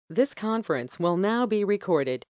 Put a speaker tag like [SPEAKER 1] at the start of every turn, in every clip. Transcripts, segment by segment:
[SPEAKER 1] This conference will now be recorded.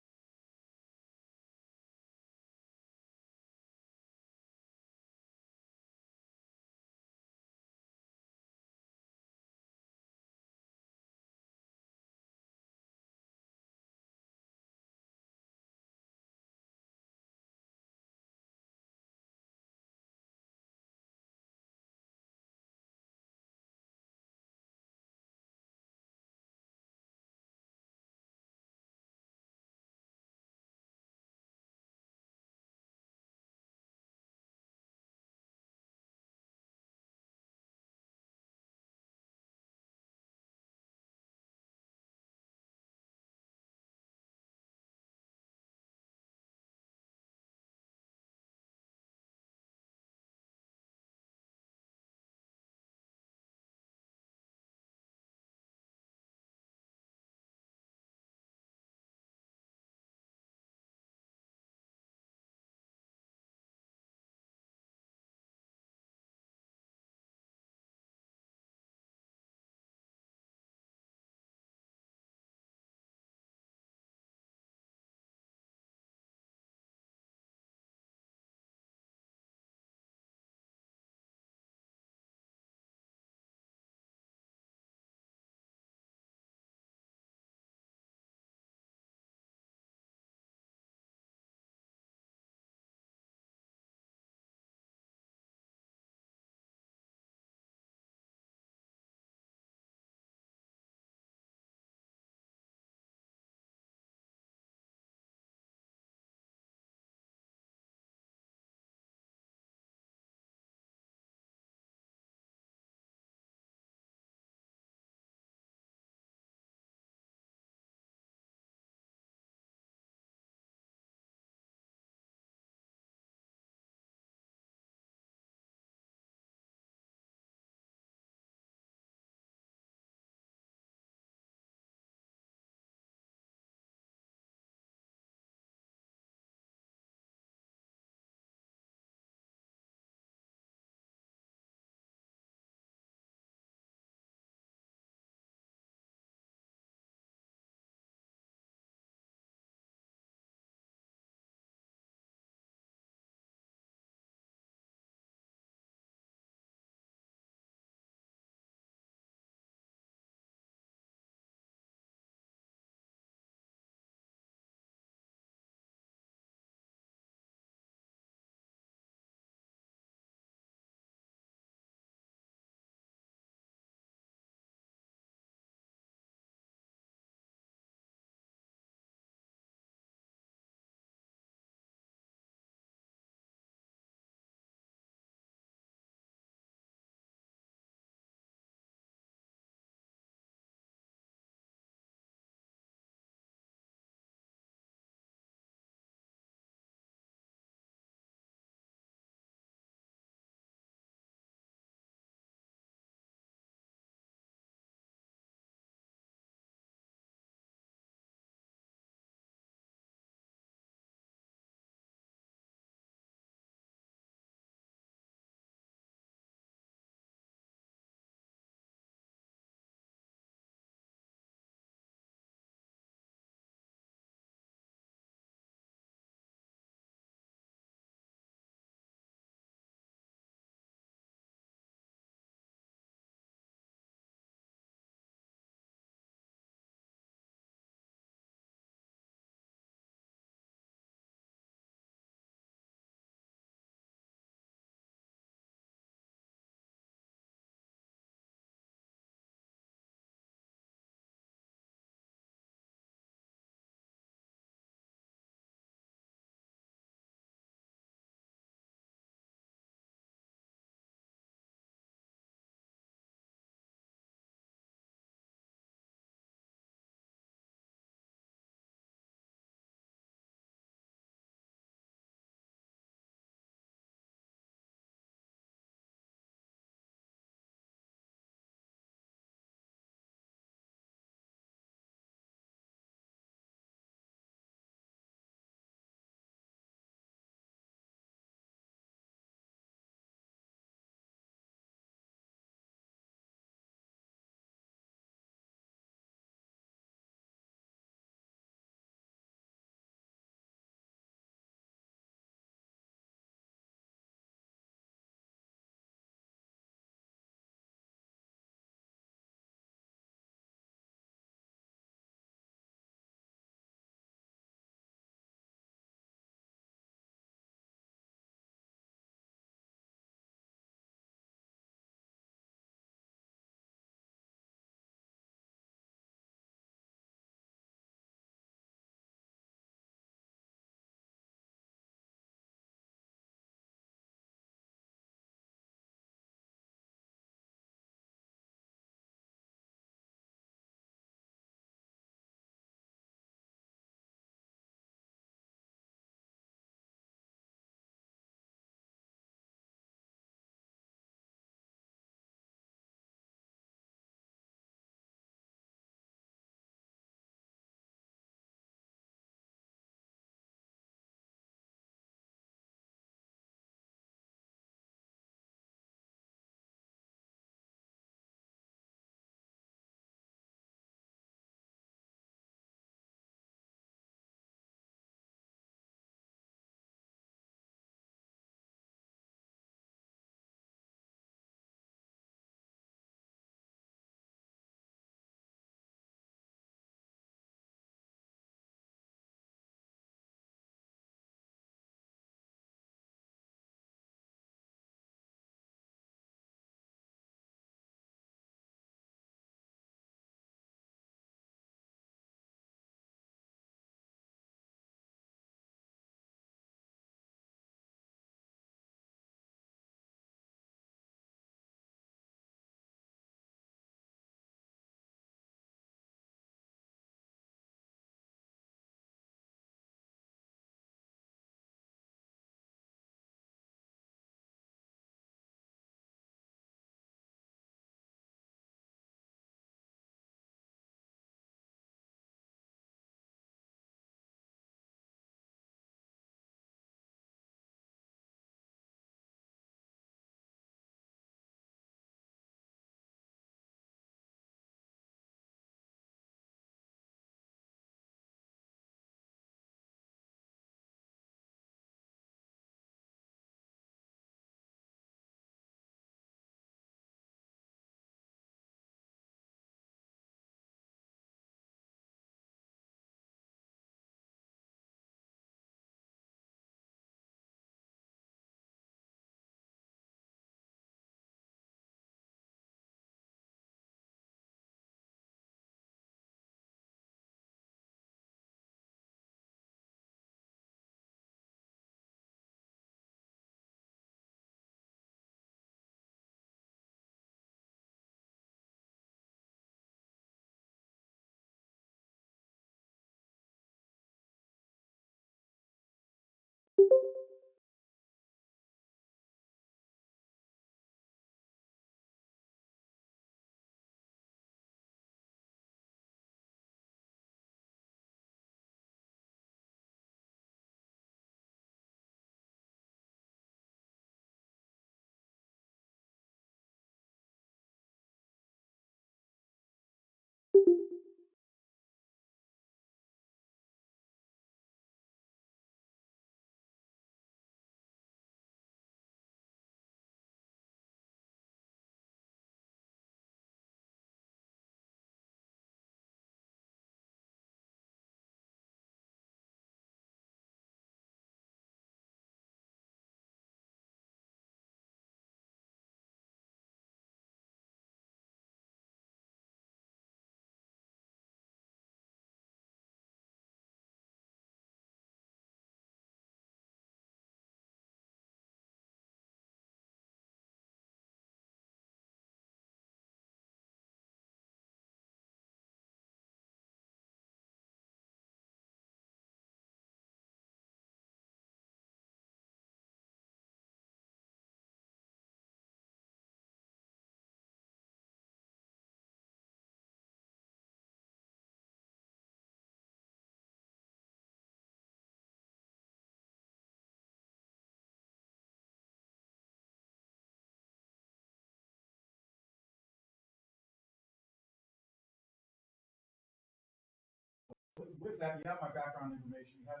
[SPEAKER 2] with that, you have my background information, you have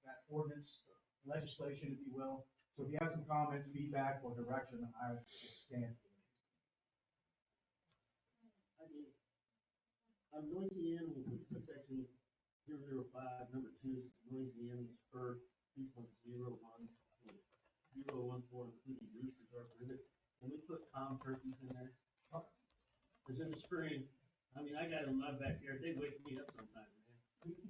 [SPEAKER 2] that ordinance legislation, if you will. So if you have some comments, feedback, or direction, I will stand.
[SPEAKER 3] I mean, I'm noisy animals, it's section 005, number 2, noisy animals per 3.01, 014, including roosters are prohibited. Can we put tom turkeys in there? Because in the spring, I mean, I got them in my backyard, they wake me up sometimes, man.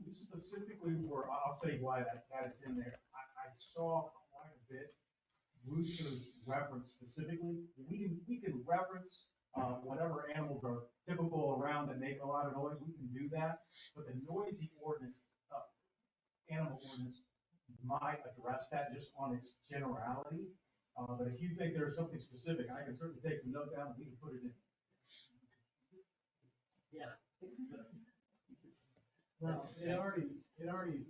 [SPEAKER 2] We specifically were, I'll say why that is in there. I saw quite a bit roosters referenced specifically. We can reference whatever animals are typical around that make a lot of noise. We can do that. But the noisy ordinance, animal ordinance, might address that just on its generality. But if you think there's something specific, I can certainly take some note down and we can put it in.
[SPEAKER 3] Yeah.
[SPEAKER 4] Well, it already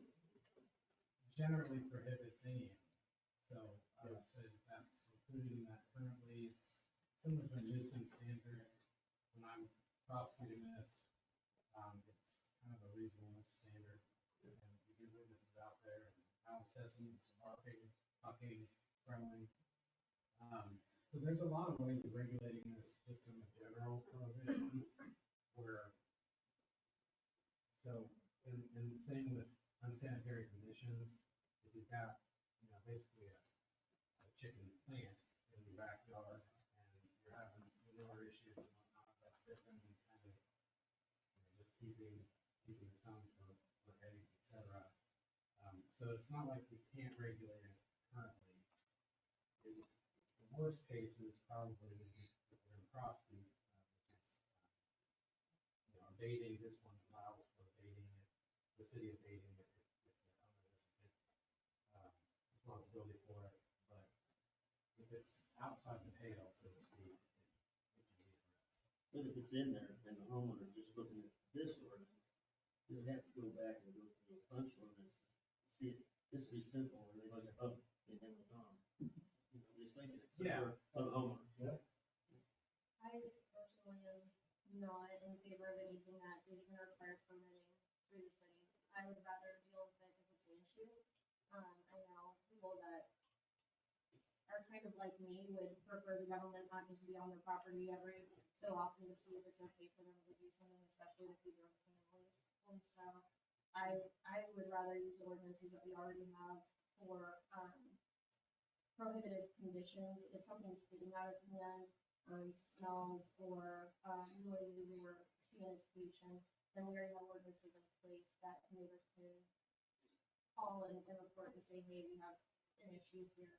[SPEAKER 4] generally prohibits any animal. So I would say that's included in that currently. It's similar to a nuisance standard. When I'm prosecuting this, it's kind of a reasonableness standard. And we get witnesses out there and how incessant, barking, bucking, growling. So there's a lot of ways of regulating this just in the general prohibition where, so, and same with unsanitary conditions, if you've got, basically a chicken plant in your backyard and you're having manure issues and whatnot, that's different than kind of, just keeping some for eggs, etc. So it's not like we can't regulate it currently. The worst case is probably if we're going to prosecute, abating, this one allows for abating it, the city abating it if the owner doesn't take responsibility for it. But if it's outside the pale, so to speak, it can be addressed.
[SPEAKER 3] But if it's in there and the homeowner is just looking at this ordinance, they would have to go back and go through a bunch of ordinances to see it. This would be simple, where they look at, oh, and then we're gone. Just make it simpler for the homeowner.
[SPEAKER 2] Yeah.
[SPEAKER 5] I personally am not in favor of anything that is going to require permitting through the city. I would rather deal with it if it's an issue. I know people that are kind of like me would prefer the government not just be on their property every so often to see if it's okay for them to do something, especially with their own families. And so I would rather use the ordinances that we already have for prohibited conditions. If something's getting out of hand, smells or noises or sanitation, then we already have ordinances in place that neighbors can call and report and say, hey, we have an issue here.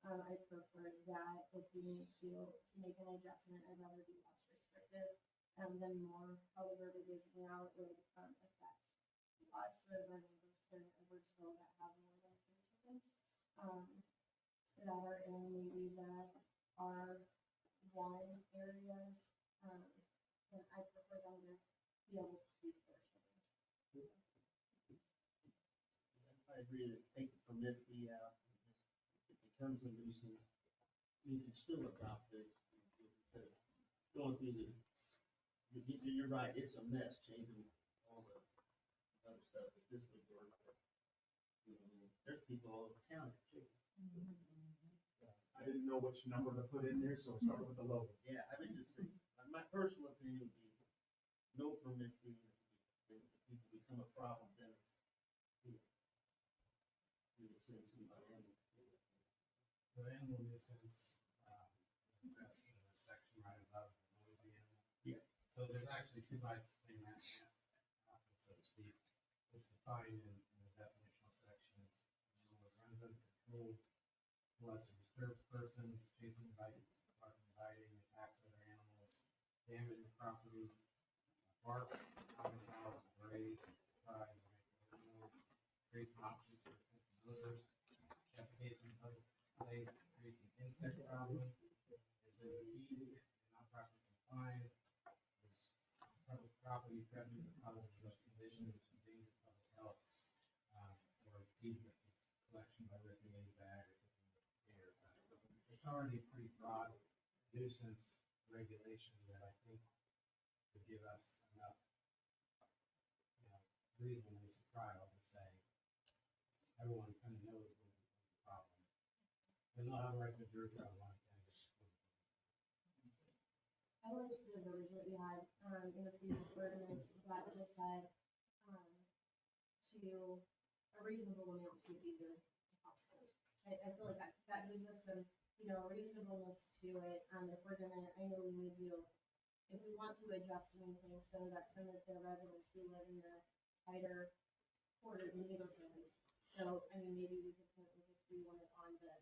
[SPEAKER 5] I prefer that if we need to make an adjustment, I'd rather be less restrictive than more. However, it is now it would affect lots of our neighbors here in Edwardsville that have more than 3 chickens that are in maybe the R1 areas, and I prefer them to be able to keep their chickens.
[SPEAKER 3] I agree that take the permit fee out. If it becomes a nuisance, you can still adopt it instead of going through you're right, it's a mess changing all the other stuff. But this would work. There's people all over town that chicken.
[SPEAKER 2] I didn't know which number to put in there, so I started with the low.
[SPEAKER 3] Yeah, I would just say, my personal opinion would be no permit fee. If people become a problem, then it's, we would send somebody in.
[SPEAKER 4] So animal nuisance, is addressed in the section right above the noisy animal.
[SPEAKER 3] Yeah.
[SPEAKER 4] So there's actually 2 bites in that apple, so to speak. It's defined in the definitional sections. It runs under control, molesting, disturbs persons, chasing, biting, biting, attacks other animals, damaging property, bark, common house, brays, cries, or makes other noise, creates an obnoxious or offensive odors, defecation in public place, creates an insect problem, is in heat, not properly confined, is public property, threatens or causes such conditions, endanger public health, or impede collection by ripping any bag or taking the air. So it's already a pretty broad nuisance regulation that I think would give us enough, reasonableness trial to say, everyone kind of knows what the problem is. And they'll have a right to jury trial one candidate.
[SPEAKER 5] I liked the verbiage that we had, in the previous ordinance that just said, to a reasonable amount to be the household. I feel like that gives us some, reasonableness to it, if we're gonna, I know we would do, if we want to adjust anything so that some of the residents who live in the tighter quarter neighborhoods. So, I mean, maybe we could put like if we wanted on the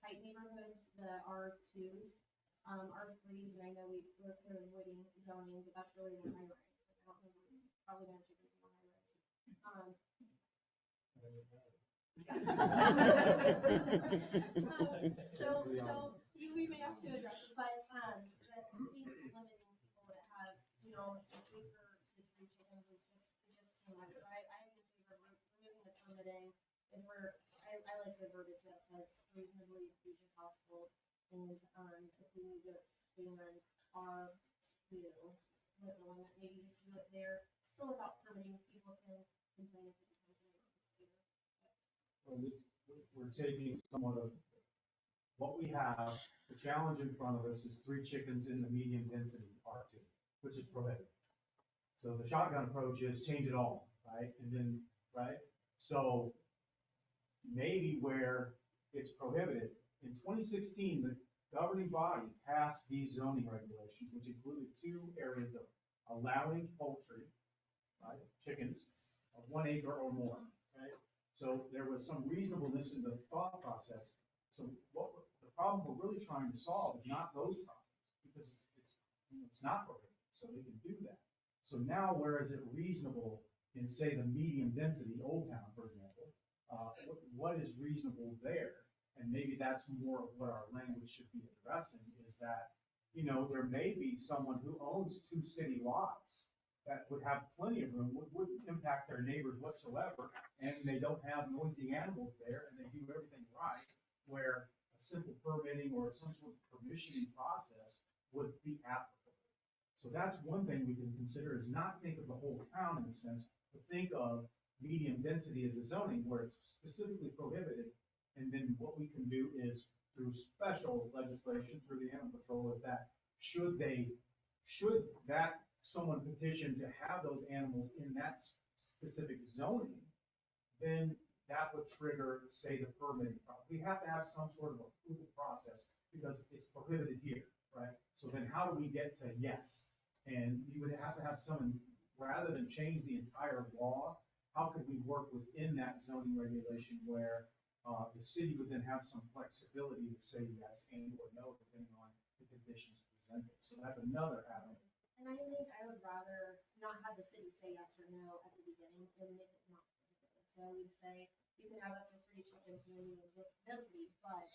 [SPEAKER 5] tight neighborhoods, the R2s, R3s, and I know we're kind of avoiding zoning, but that's really the high rise. Like, I don't know, we're probably gonna have chickens in the high rise. So we may have to address it, but I think limiting people that have, almost an acre to 3 chickens is just too much. So I'm in favor of removing the permitting. And I like the verbiage that says reasonably feed your household. And if we need to expand R2, with the one that maybe just do it there, still without permitting, people can complain if it becomes a nuisance here.
[SPEAKER 2] Well, we're taking somewhat of what we have. The challenge in front of us is 3 chickens in the medium density R2, which is prohibited. So the shotgun approach is change it all, right? And then, right? So maybe where it's prohibited, in 2016, the governing body passed these zoning regulations, which included 2 areas of allowing poultry, right, chickens, of 1 acre or more, right? So there was some reasonableness in the thought process. So the problem we're really trying to solve is not those problems, because it's not prohibited, so they can do that. So now, where is it reasonable in, say, the medium density Old Town, for example? What is reasonable there? And maybe that's more of what our language should be addressing, is that, there may be someone who owns 2 city lots that would have plenty of room, wouldn't impact their neighbors whatsoever, and they don't have noisy animals there, and they do everything right, where a simple permitting or some sort of permissioning process would be applicable. So that's one thing we can consider, is not think of the whole town in a sense, but think of medium density as a zoning where it's specifically prohibited. And then what we can do is, through special legislation, through the animal control, is that should that someone petition to have those animals in that specific zoning, then that would trigger, say, the permitting problem. We have to have some sort of approval process because it's prohibited here, right? So then how do we get to yes? And you would have to have some, rather than change the entire law, how could we work within that zoning regulation where the city would then have some flexibility to say yes and or no, depending on the conditions presented. So that's another avenue.
[SPEAKER 5] And I think I would rather not have the city say yes or no at the beginning and make it not prohibited. So I would say you can have up to 3 chickens in the medium density, but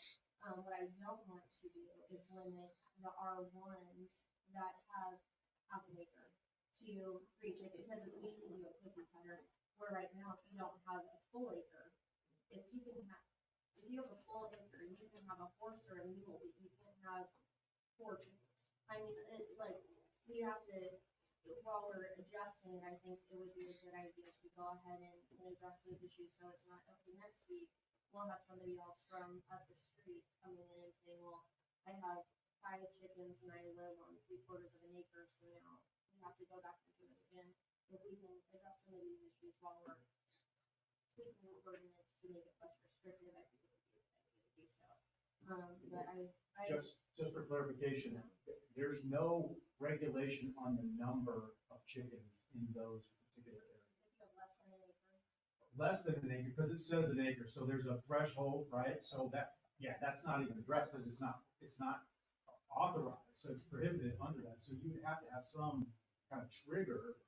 [SPEAKER 5] what I don't want to do is limit the R1s that have half an acre to 3 chickens, because we shouldn't do a cookie cutter. Where right now, if you don't have a full acre, if you have a full acre, you can have a horse or a mule, but you can't have 4 chickens. I mean, we have to, while we're adjusting it, I think it would be a good idea to go ahead and address those issues, so it's not, okay, next week, we'll have somebody else from up the street coming in and saying, well, I have 5 chickens and I live on 3/4 of an acre, so now we have to go back and do it again. If we can address some of these issues while we're tweaking the ordinance to make it less restrictive, I think it would be a good idea to do so. But
[SPEAKER 2] Just for clarification, there's no regulation on the number of chickens in those particular areas.
[SPEAKER 5] if you have less than an acre.
[SPEAKER 2] Less than an acre, because it says an acre, so there's a threshold, right? So that's not even addressed, because it's not authorized, so it's prohibited under that. So you would have to have some kind of trigger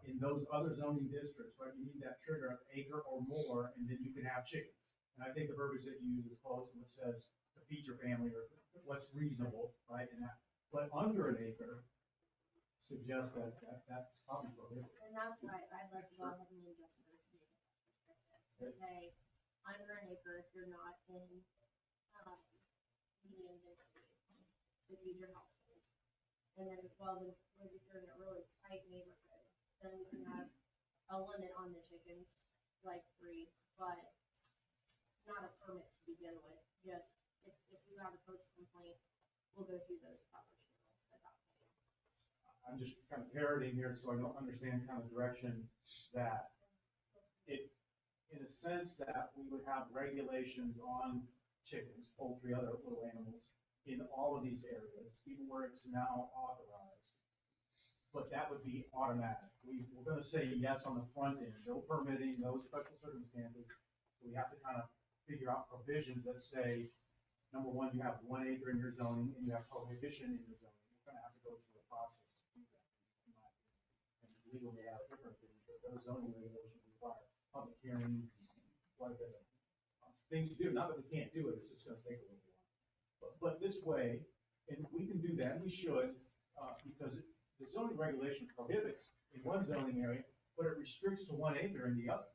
[SPEAKER 2] in those other zoning districts, right? You need that trigger of acre or more, and then you can have chickens. And I think the verbiage that you use is close, which says to feed your family, or what's reasonable, right? And that, but under an acre suggests that's probably prohibited.
[SPEAKER 5] And that's why I'd like to go ahead and adjust this to make it less restrictive. To say, under an acre, if you're not in medium density, to feed your household. And then, if you're in a really tight neighborhood, then you can have a limit on the chickens, like 3, but not a permit to begin with. Just if you have a post complaint, we'll go through those proper channels at that point.
[SPEAKER 2] I'm just kind of parroting here so I don't understand kind of direction that it, in a sense that we would have regulations on chickens, poultry, other little animals in all of these areas, even where it's now authorized. But that would be automatic. We're gonna say yes on the front end, no permitting, no special circumstances. So we have to kind of figure out provisions that say, number one, you have 1 acre in your zoning and you have prohibition in your zoning. We're gonna have to go through a process to do that. in my opinion. And legally have different things, but those zoning regulations require public hearings, quite a bit of things to do. Not that we can't do it, it's just gonna take a little while. But this way, and we can do that, and we should, because the zoning regulation prohibits in one zoning area, but it restricts to 1 acre in the others.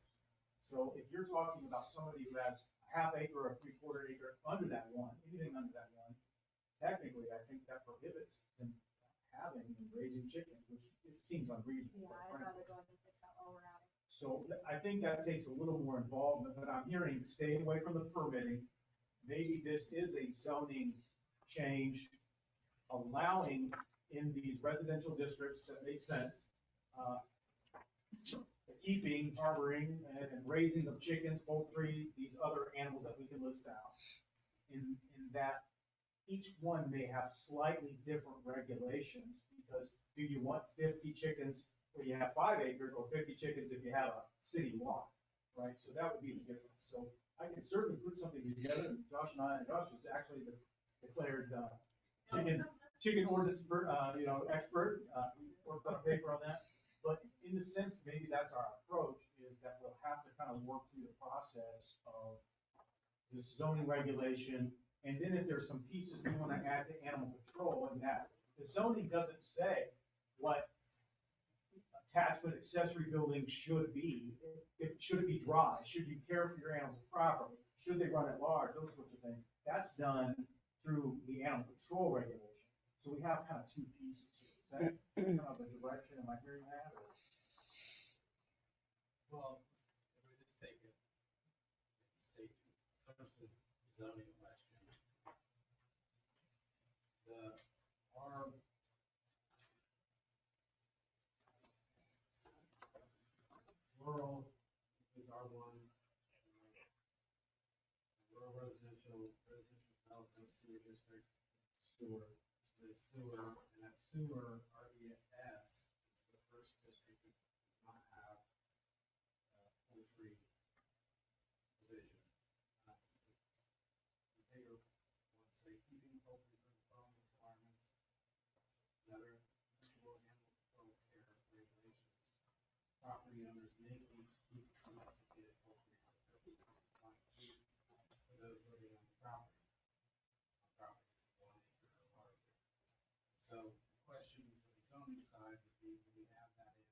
[SPEAKER 2] So if you're talking about somebody who has a half acre or 3/4 acre under that one, anything under that one, technically, I think that prohibits them having and raising chickens, which it seems unreasonable.
[SPEAKER 5] Yeah,
[SPEAKER 2] quite
[SPEAKER 5] I'd
[SPEAKER 2] frankly.
[SPEAKER 5] rather go ahead and fix that while we're at it.
[SPEAKER 2] So I think that takes a little more involvement, but I'm hearing stay away from the permitting. Maybe this is a zoning change, allowing in these residential districts that make sense, the keeping, harboring, and raising of chickens, poultry, these other animals that we can list out. In that each one may have slightly different regulations, because do you want 50 chickens where you have 5 acres, or 50 chickens if you have a city lot, right? So that would be the difference. So I can certainly put something together, and Josh was actually the declared chicken ordinance, expert, or put a paper on that. But in the sense, maybe that's our approach, is that we'll have to kind of work through the process of this zoning regulation. And then if there's some pieces we want to add to animal control, and that the zoning doesn't say what attachment accessory buildings should be. Should it be dry? Should you care for your animals properly? Should they run at large? Those sorts of things. That's done through the animal control regulation. So we have kind of 2 pieces here. Is that kind of the direction? Am I hearing that? Or?
[SPEAKER 4] Well, if we just take it, state versus zoning question. Our rural is R1, rural residential development sewer district, sewer, the sewer, and that sewer RDS is the first district that does not have poultry division. The bigger ones say keeping poultry for the following requirements, another applicable animal control care regulations. Property owners may keep domesticated poultry for purposes of supplying food for those living on the property. Properties of 1 acre or larger. So the question for the zoning side would be, do we have that in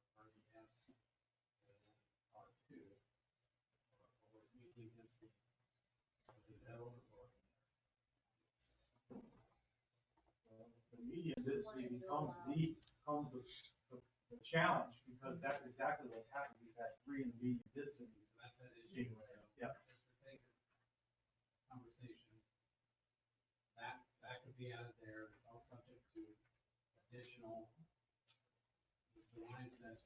[SPEAKER 4] for RDS and R2? Or is medium density, is it L or
[SPEAKER 2] The medium density becomes the challenge, because that's exactly what's happened. We've had 3 in the medium density.
[SPEAKER 4] So that's an issue.
[SPEAKER 2] Yeah.
[SPEAKER 4] Just for sake of conversation, that could be added there. It's all subject to additional, the line says,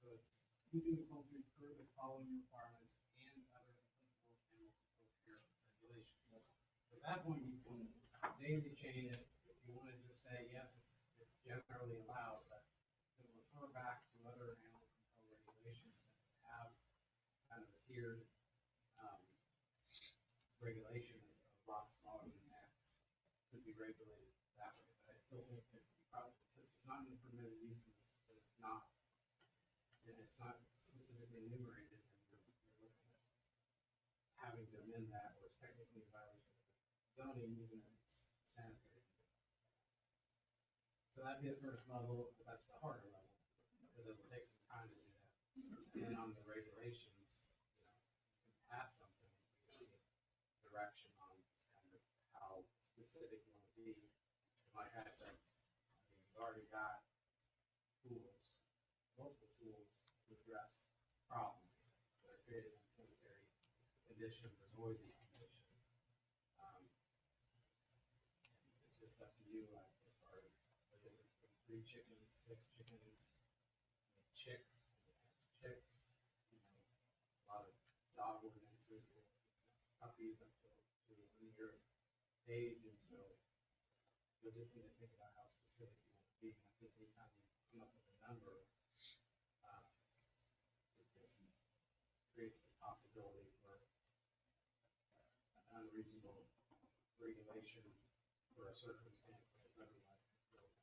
[SPEAKER 4] so it's keeping poultry per the following requirements and other applicable animal control care regulations. So at that point, you can daisy chain it if you want to just say, yes, it's generally allowed, but to refer back to other animal control regulations that have kind of a tiered regulation of lots smaller than X could be regulated that way. But I still think that you probably, since it's not in the permitted uses, that it's not specifically enumerated, and you're looking at having to amend that, or it's technically a violation of zoning, even if it's sanitary. So that'd be the first level, but that's the harder level, because it'll take some time to do that. And then on the regulations, you can pass something, you need direction on kind of how specific you want to be be, like I said, I mean, you've already got tools, multiple tools to address problems that are created in sanitary conditions or noisy conditions. Um, It's just up to you, like, as far as the difference between 3 chickens, 6 chickens, chicks, chicks, you know, a lot of dog ordinances, puppies up to 1 year age, and so you'll just need to think about how specific you want to be. And I think anytime you come up with a number, it just creates the possibility for an unreasonable regulation for a circumstance that is otherwise controlled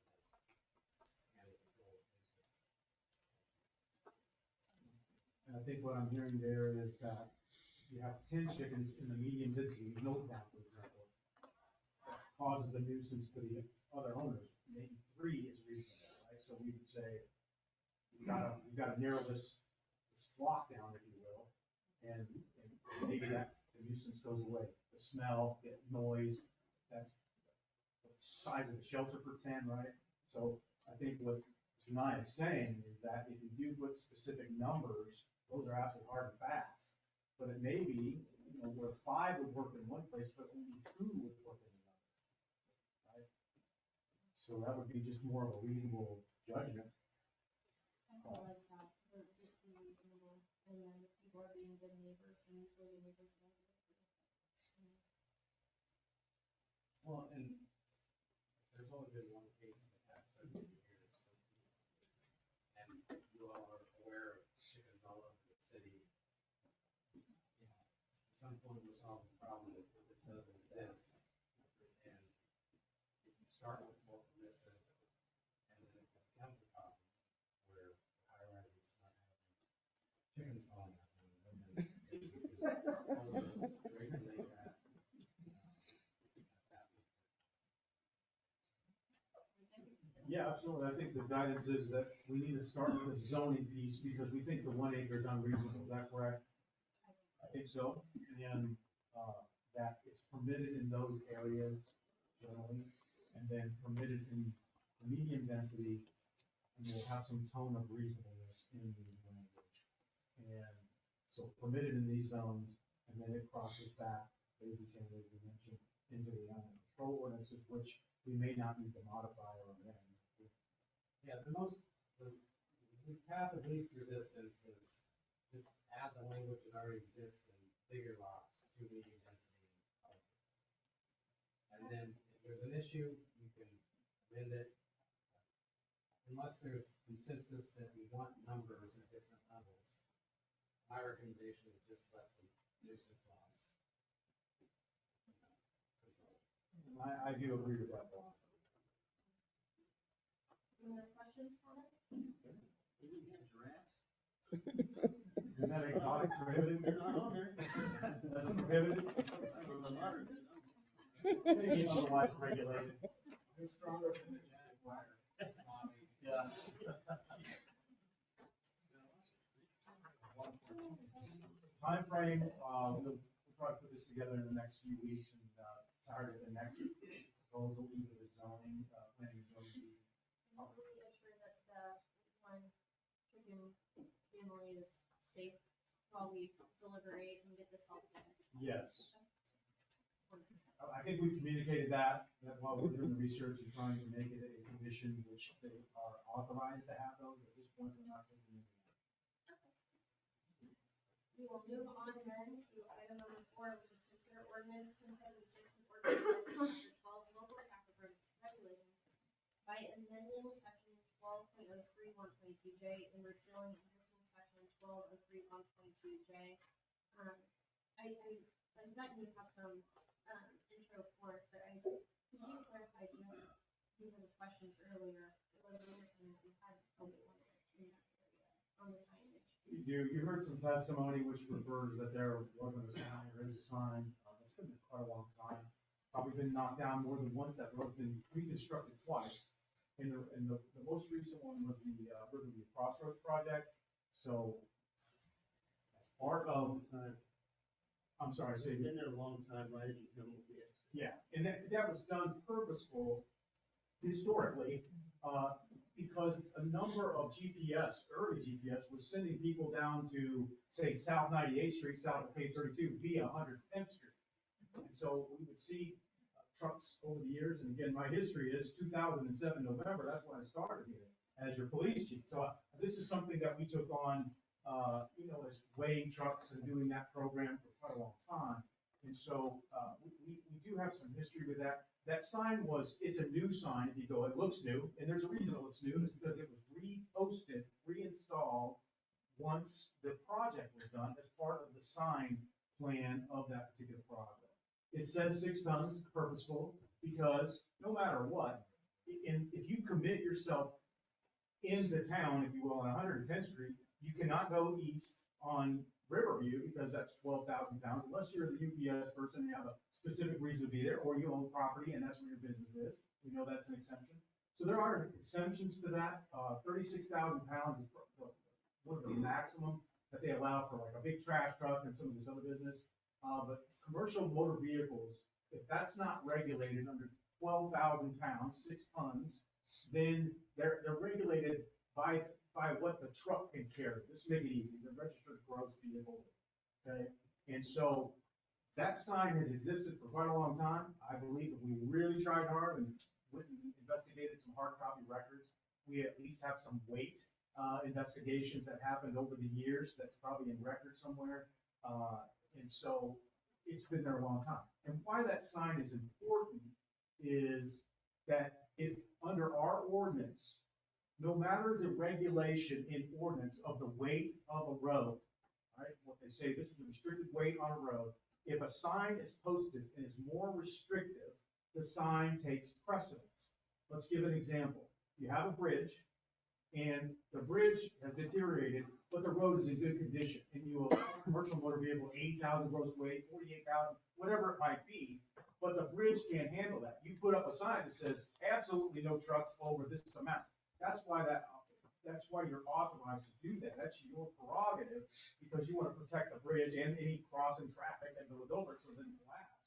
[SPEAKER 4] and a controlled nuisance.
[SPEAKER 2] And I think what I'm hearing there is that you have 10 chickens in the medium density, Milltown, for example, that causes a nuisance to the other owners. Maybe 3 is reasonable, right? So we would say, we've got to narrow this flock down, if you will, and maybe that the nuisance goes away. The smell, the noise, that's the size of the shelter for 10, right? So I think what Janai is saying is that if you do put specific numbers, those are absolutely hard and fast. But it may be, you know, where 5 would work in one place, but only 2 would work in another, right? So that would be just more of a reasonable judgment.
[SPEAKER 5] I feel like that, we're just being reasonable, and then if people are being good neighbors, and usually the neighbors are good.
[SPEAKER 4] Well, and there's only been one case in the past 17 years. And you all are aware of chickens all over the city. You know, at some point we're solving the problem that doesn't exist. And if you start with more permissive, and then it becomes a problem where high rises start having chickens falling out, and then you can also regulate that.
[SPEAKER 2] Yeah, absolutely. I think the guidance is that we need to start with the zoning piece because we think the 1 acre is unreasonable. Is that correct? I think so. And that it's permitted in those areas generally, and then permitted in the medium density, and we'll have some tone of reasonableness in the language. And so permitted in these zones, and then it crosses back, daisy chain, as we mentioned, into the animal control ordinances, which we may not need to modify or amend.
[SPEAKER 4] Yeah, the path of least resistance is just add the language that already exists in bigger lots to medium density. And then if there's an issue, you can amend it. Unless there's consensus that we want numbers at different levels, my recommendation is just let the nuisance laws.
[SPEAKER 2] I do agree with that.
[SPEAKER 5] Any other questions, comments?
[SPEAKER 3] We didn't have giraffes.
[SPEAKER 2] Isn't that exotic prohibited?
[SPEAKER 3] They're not on there.
[SPEAKER 2] That's a prohibited?
[SPEAKER 3] I don't know, the lottery did.
[SPEAKER 2] Maybe otherwise regulated.
[SPEAKER 4] They're stronger than the jaguar.
[SPEAKER 2] Yeah. Timeframe, we'll try to put this together in the next few weeks and target the next proposal, either the zoning, planning and zoning.
[SPEAKER 5] Hopefully assure that the 1 chicken family is safe while we deliberate and get this all together.
[SPEAKER 2] Yes. I think we've communicated that while we're doing the research and trying to make it a condition which they are authorized to have those. At this point, we're not thinking anything.
[SPEAKER 5] We will move on then to item number 4, which is consider ordinance 1076 and ordinance chapter 12 local traffic regulations by amending section 12.03.122J and repealing existing section 12.03.122J. I bet you have some intro for us, but could you clarify just because of questions earlier, it was my understanding that we had a weight limit in that area on the signage.
[SPEAKER 2] You heard some testimony which refers that there wasn't a sign, there is a sign. It's been quite a long time. Probably been knocked down more than once. That road's been reconstructed twice. And the most recent one was the Riverview Crossroads project. So as part of, I'm sorry, say
[SPEAKER 3] Been there a long time, right? You know, we have to
[SPEAKER 2] Yeah, and that was done purposeful historically, because a number of GPS, early GPS, was sending people down to, say, South 98th Street, south of Page 32 via 110th Street. And so we would see trucks over the years, and again, my history is 2007 November, that's when I started here as your police chief. So this is something that we took on, as weighing trucks and doing that program for quite a long time. And so we do have some history with that. That sign it's a new sign, if you go, it looks new, and there's a reason it looks new, is because it was reposted, reinstalled once the project was done as part of the sign plan of that particular project. It says 6 tons, purposeful, because no matter what, if you commit yourself in the town, if you will, on 110th Street, you cannot go east on Riverview because that's 12,000 pounds, unless you're the UPS person, you have a specific reason to be there, or you own property and that's where your business is. We know that's an exception. So there are exemptions to that. 36,000 pounds is one of the maximum that they allow for like a big trash truck and some of this other business. But commercial motor vehicles, if that's not regulated under 12,000 pounds, 6 tons, then they're regulated by what the truck can carry. Just to make it easy, the registered gross vehicle, okay? And so that sign has existed for quite a long time. I believe if we really tried hard and went and investigated some hard copy records, we at least have some weight investigations that happened over the years that's probably in record somewhere. And so it's been there a long time. And why that sign is important is that if under our ordinance, no matter the regulation in ordinance of the weight of a road, right? What they say, this is the restricted weight on a road. If a sign is posted and is more restrictive, the sign takes precedence. Let's give an example. You have a bridge, and the bridge has deteriorated, but the road is in good condition, and you have a commercial motor vehicle, 80,000 gross weight, 48,000, whatever it might be, but the bridge can't handle that. You put up a sign that says absolutely no trucks over this amount. That's why you're authorized to do that. That's your prerogative, because you want to protect the bridge and any crossing traffic that goes over it so it doesn't collapse.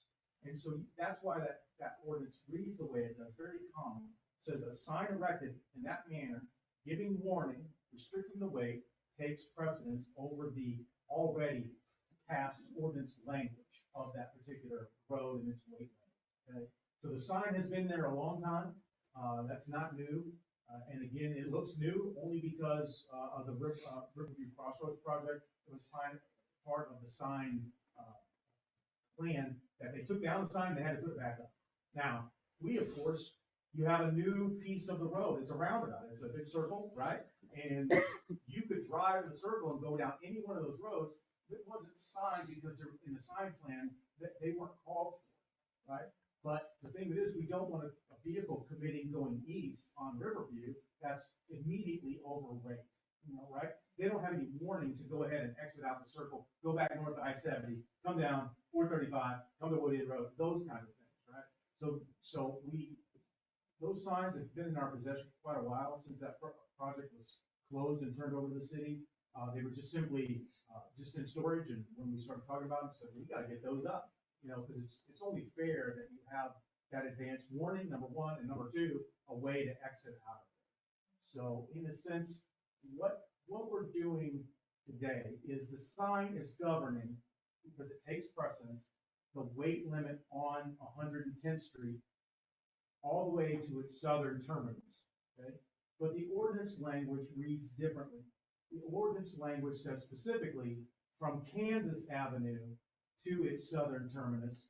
[SPEAKER 2] And so that's why that ordinance reads the way it does, very common. It says a sign erected in that manner, giving warning, restricting the weight, takes precedence over the already passed ordinance language of that particular road and its weight limit. Okay? So the sign has been there a long time. That's not new. And again, it looks new only because of the Riverview Crossroads project. It was part of the sign plan that they took down the sign, they had to put it back up. Now, we, of course, you have a new piece of the road. It's a roundabout. It's a big circle, right? And you could drive the circle and go down any one of those roads. It wasn't signed because they're in the sign plan that they weren't called for, right? But the thing is, we don't want a vehicle committing going east on Riverview that's immediately overweight, right? They don't have any warning to go ahead and exit out the circle, go back north to I-70, come down 435, come to Woodhead Road, those kinds of things, right? So those signs have been in our possession for quite a while since that project was closed and turned over to the city. They were just simply just in storage, and when we started talking about them, we said, we gotta get those up. Because it's only fair that you have that advanced warning, number one, and number two, a way to exit out of it. So in a sense, what we're doing today is the sign is governing, because it takes precedence, the weight limit on 110th Street all the way to its southern terminus, okay? But the ordinance language reads differently. The ordinance language says specifically from Kansas Avenue to its southern terminus,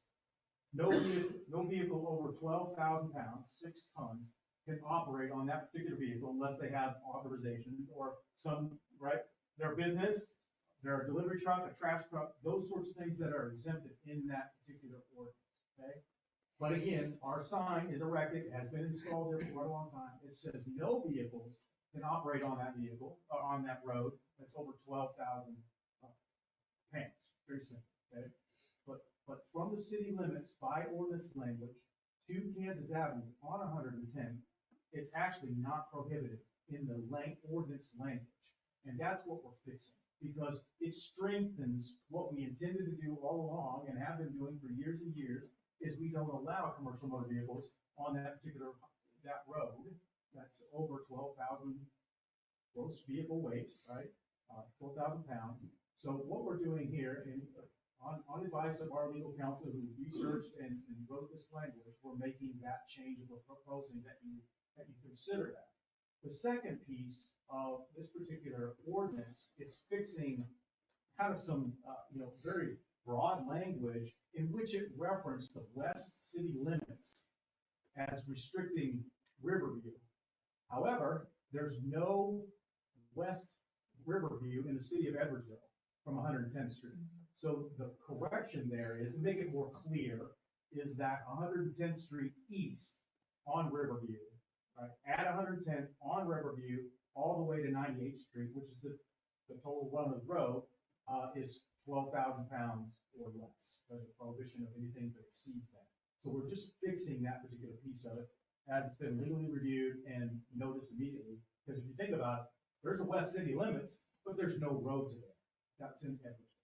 [SPEAKER 2] no vehicle over 12,000 pounds, 6 tons, can operate on that particular vehicle unless they have authorization or their business, their delivery truck, a trash truck, those sorts of things that are exempted in that particular ordinance, okay? But again, our sign is erected, has been installed there for quite a long time. It says no vehicles can operate on that vehicle, on that road that's over 12,000 pounds, very simple, okay? But from the city limits by ordinance language to Kansas Avenue on 110, it's actually not prohibited in the ordinance language. And that's what we're fixing, because it strengthens what we intended to do all along and have been doing for years and years, is we don't allow commercial motor vehicles on that road. That's over 12,000 gross vehicle weight, right? 12,000 pounds. So what we're doing here, on advice of our legal counsel who researched and wrote this language, we're making that change, and we're proposing that you consider that. The second piece of this particular ordinance is fixing kind of some, very broad language in which it referenced the west city limits as restricting Riverview. However, there's no west Riverview in the city of Edwardsville from 110th Street. So the correction there is, to make it more clear, is that 110th Street east on Riverview, right, at 110 on Riverview, all the way to 98th Street, which is the total run of the road, is 12,000 pounds or less. There's a prohibition of anything that exceeds that. So we're just fixing that particular piece of it as it's been legally reviewed and noticed immediately. Because if you think about it, there's a west city limits, but there's no road to there. That's in Edwardsville.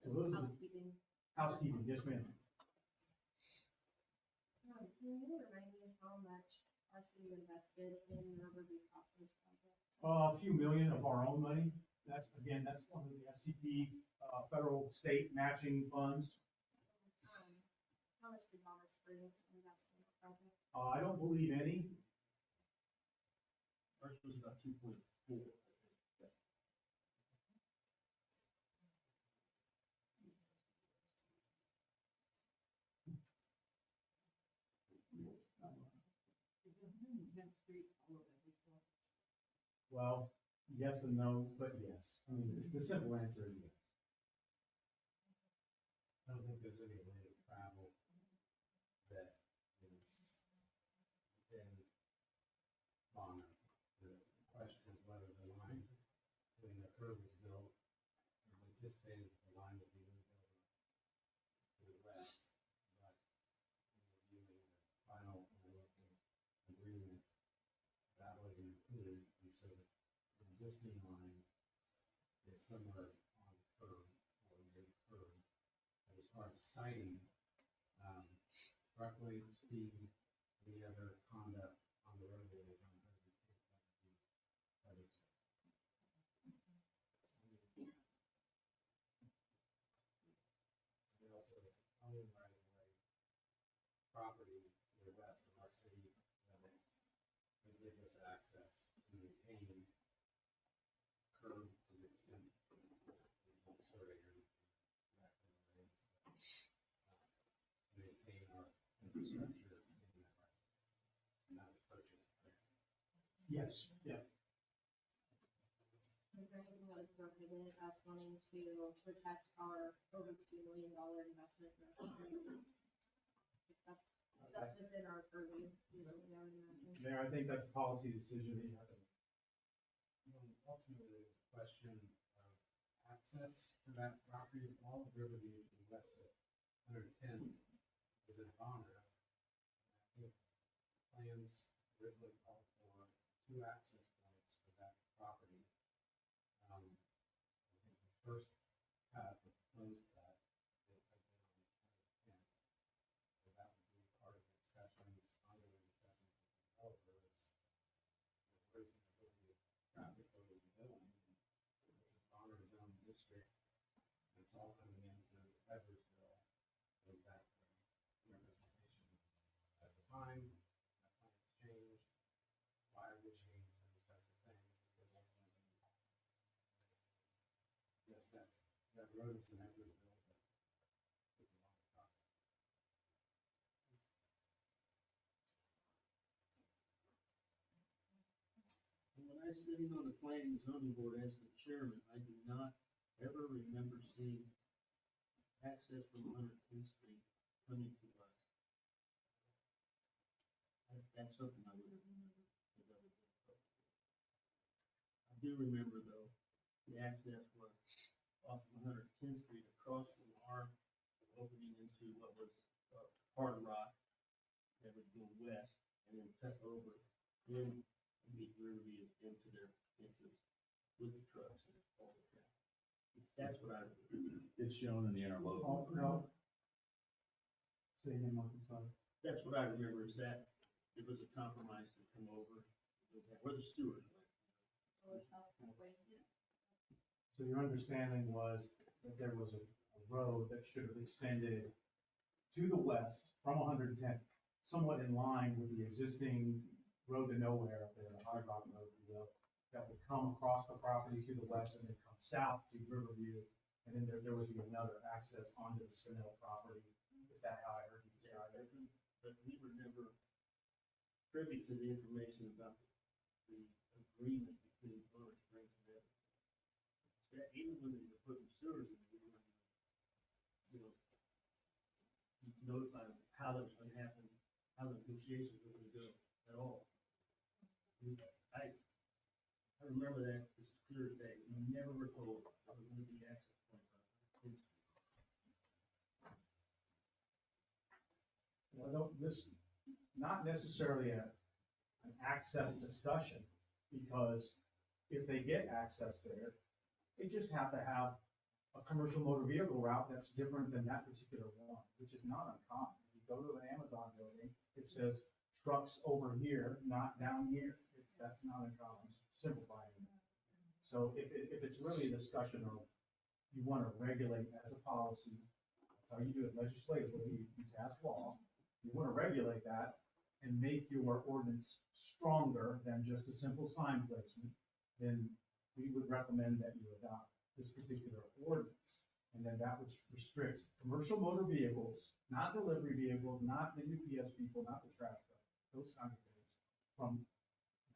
[SPEAKER 2] So those are the housekeeping, yes ma'am.
[SPEAKER 5] Can you remind me of how much our city invested in the Riverview Crossings project?
[SPEAKER 2] A few million of our own money. That's one of the SCP, federal, state matching funds.
[SPEAKER 5] How much did Bonner Springs invest in the project?
[SPEAKER 2] I don't believe any.
[SPEAKER 3] Ours was about 2.4, I think.
[SPEAKER 2] Well, yes and no, but yes. I mean, the simple answer is yes.
[SPEAKER 4] I don't think there's any way to travel that is within Bonner. The question is whether the line when the curve was built, it was anticipated that the line would be moved over to the west, but in reviewing the final agreement, that wasn't included, and so the existing line is somewhere on the curve or near the curve. As far as sighting, roughly speed, any other conduct on the roadway is on 110th. We also own right of way property to the west of our city limit that gives us access to maintain curb to the extent we don't survey or maintain our infrastructure in that right. And that was purchased there.
[SPEAKER 2] Yes, yeah.
[SPEAKER 5] Is there anything that would prohibit us wanting to protect our over $2 million investment in our community? That's within our purview, easily, I would imagine.
[SPEAKER 2] Mayor, I think that's a policy decision that you have to make.
[SPEAKER 4] Ultimately, there's a question of access to that property. All of Riverview to the west of 110 is in Bonner. I think plans originally called for 2 access points for that property. I think the first cut, the proposed cut, would have been on 110. So that would be part of the discussions, ongoing discussions with the developers. Where's the ability of traffic over the building? It's a Bonner zone district. It's all coming into Edwardsville. Was that representation at the time? That plan's changed. Why have we changed those types of things? Because ultimately, yes, that road is in Edwardsville, but it's a long process.
[SPEAKER 3] And when I was sitting on the planning and zoning board as the chairman, I do not ever remember seeing access from 110th Street coming to us. That's something I would have remembered. I do remember though, the access was off of 110th Street across from our opening into what was part of Rock that would go west and then cut over in meet Riverview into their entrance with the trucks and all the traffic. That's what I remember.
[SPEAKER 6] It's shown in the interlocal.
[SPEAKER 2] Oh, no. Say again, Mark, I'm sorry.
[SPEAKER 3] That's what I remember, is that it was a compromise to come over, where the stewards went.
[SPEAKER 5] Or south that way, yeah.
[SPEAKER 2] So your understanding was that there was a road that should have extended to the west from 110, somewhat in line with the existing road to nowhere up there, the High Rock Road, if you will, that would come across the property to the west and then come south to Riverview. And then there would be another access onto the Spinell property. Is that how I heard you describe it?
[SPEAKER 3] But we were never privy to the information about the agreement between Bonner Springs and Edwardsville. That even when they were putting sewers in, we weren't, you know, notified how that was gonna happen, how the negotiations were gonna go at all. I remember that as clear as day. We never were told there was gonna be access points on Queen Street.
[SPEAKER 2] Well, this, not necessarily an access discussion, because if they get access there, they just have to have a commercial motor vehicle route that's different than that particular one, which is not uncommon. If you go to an Amazon building, it says trucks over here, not down here. That's not uncommon, simplifying it. So if it's really a discussion of you want to regulate as a policy, that's how you do it legislatively, you pass law, you want to regulate that and make your ordinance stronger than just a simple sign placement, then we would recommend that you adopt this particular ordinance. And then that would restrict commercial motor vehicles, not delivery vehicles, not the UPS people, not the trash truck, those kinds of things, from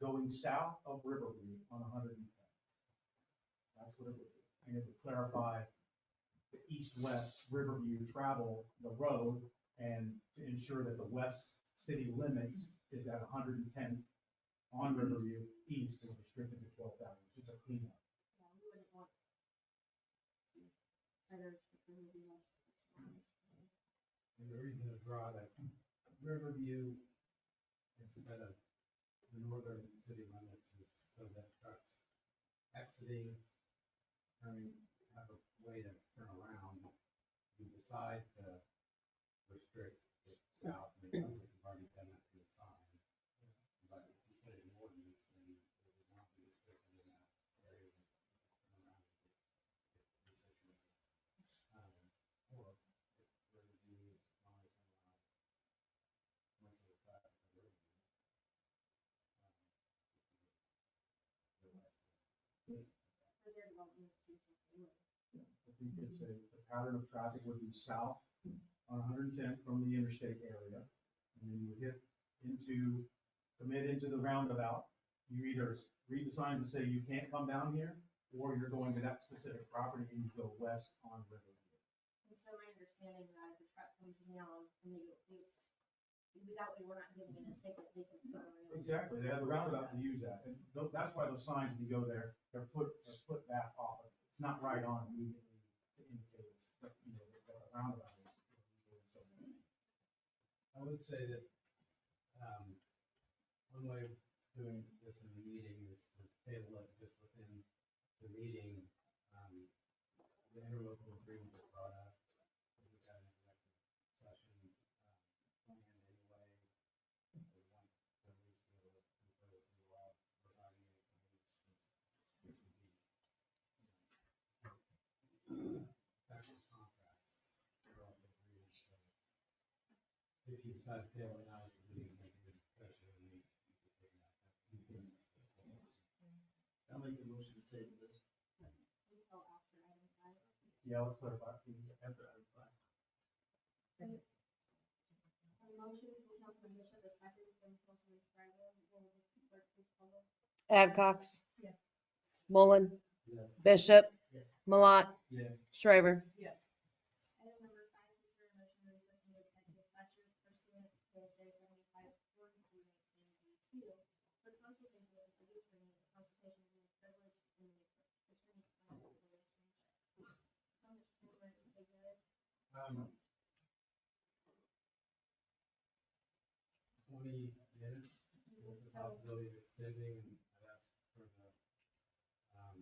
[SPEAKER 2] going south of Riverview on 110. That's what it would do. And it would clarify the east-west Riverview travel, the road, and to ensure that the west city limits is at 110 on Riverview, east is restricted to 12,000, just a cleanup.
[SPEAKER 5] Yeah, we wouldn't want to better to be less.
[SPEAKER 4] And the reason to draw that Riverview instead of the northern city limits is so that trucks exiting, have a way to turn around. You decide to restrict it south, and it sounds like you've already done that to the sign. But if you put it in ordinance, then it would not be restricted in that area to turn around and get situated. Or if Riverview is only turn around commercial traffic on Riverview.
[SPEAKER 5] For their development, it seems like they would.
[SPEAKER 2] I think it's the pattern of traffic would be south on 110 from the interstate area. And then you would commit into the roundabout. You either read the signs that say you can't come down here, or you're going to that specific property and you go west on Riverview.
[SPEAKER 5] And so my understanding that if the truck comes down and they go, oops, that way we're not giving it a ticket, they can turn around.
[SPEAKER 2] Exactly, they have the roundabout to use that, and that's why those signs, if you go there, they're put back off of it. It's not right on immediately to indicate it's, that the roundabout is.
[SPEAKER 4] I would say that, one way of doing this in the meeting is to table it just within the meeting. The interlocal agreement was brought up, we got an executive session, planned anyway. We want to at least be able to confer with you all regarding any claims, which would be, actual contracts, for all the agreements. So if you decide to table it now, we can make a session and we can take it out.
[SPEAKER 3] I'll make the motion to table this.
[SPEAKER 5] Until after item 5.
[SPEAKER 2] Yeah, let's clarify.
[SPEAKER 3] After item 5.
[SPEAKER 5] A motion from Councilman Bishop, a second from Councilman Fraggle. Will the clerk please call roll?
[SPEAKER 6] Adcox.
[SPEAKER 5] Yes.
[SPEAKER 6] Mullen.
[SPEAKER 3] Yes.
[SPEAKER 6] Bishop.
[SPEAKER 3] Yes.
[SPEAKER 6] Malat.
[SPEAKER 3] Yes.
[SPEAKER 6] Shriver.
[SPEAKER 5] Yes. Item number 5, consider a motion to recess into executive session pursuant to KSA 75-4-19-B2 for consultation with the city attorney, the consultation being privileged in the attorney-client relationship. How much time are you taking?
[SPEAKER 4] 20 minutes with the possibility of extending, and I'd ask for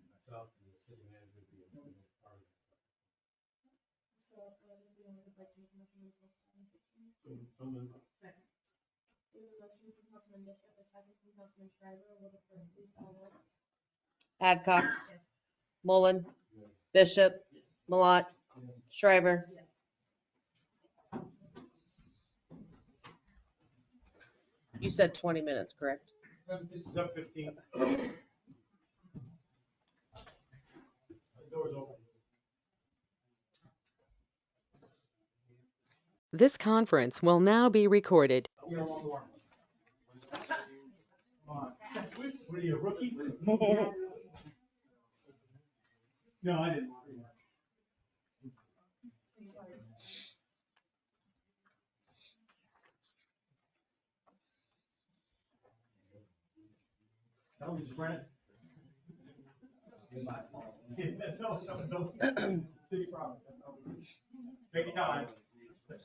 [SPEAKER 4] myself and the city manager to be a part of it.
[SPEAKER 5] So, if you would like to make a motion until 7:15.
[SPEAKER 3] So moved.
[SPEAKER 5] Second. We have a motion from Councilman Bishop, a second from Councilman Shriver. Will the clerk please call roll?
[SPEAKER 6] Adcox,
[SPEAKER 5] Yes.
[SPEAKER 6] Mullen, Bishop, Malott, Shriver.
[SPEAKER 5] Yes.
[SPEAKER 6] You said 20 minutes, correct?
[SPEAKER 2] 7:15. The door's open.
[SPEAKER 1] This conference will now be recorded.
[SPEAKER 2] We don't want more. Come on. What are you, a rookie? No, I didn't. That was Brent. No, don't. City property. That's all we do. Take your time. Yeah.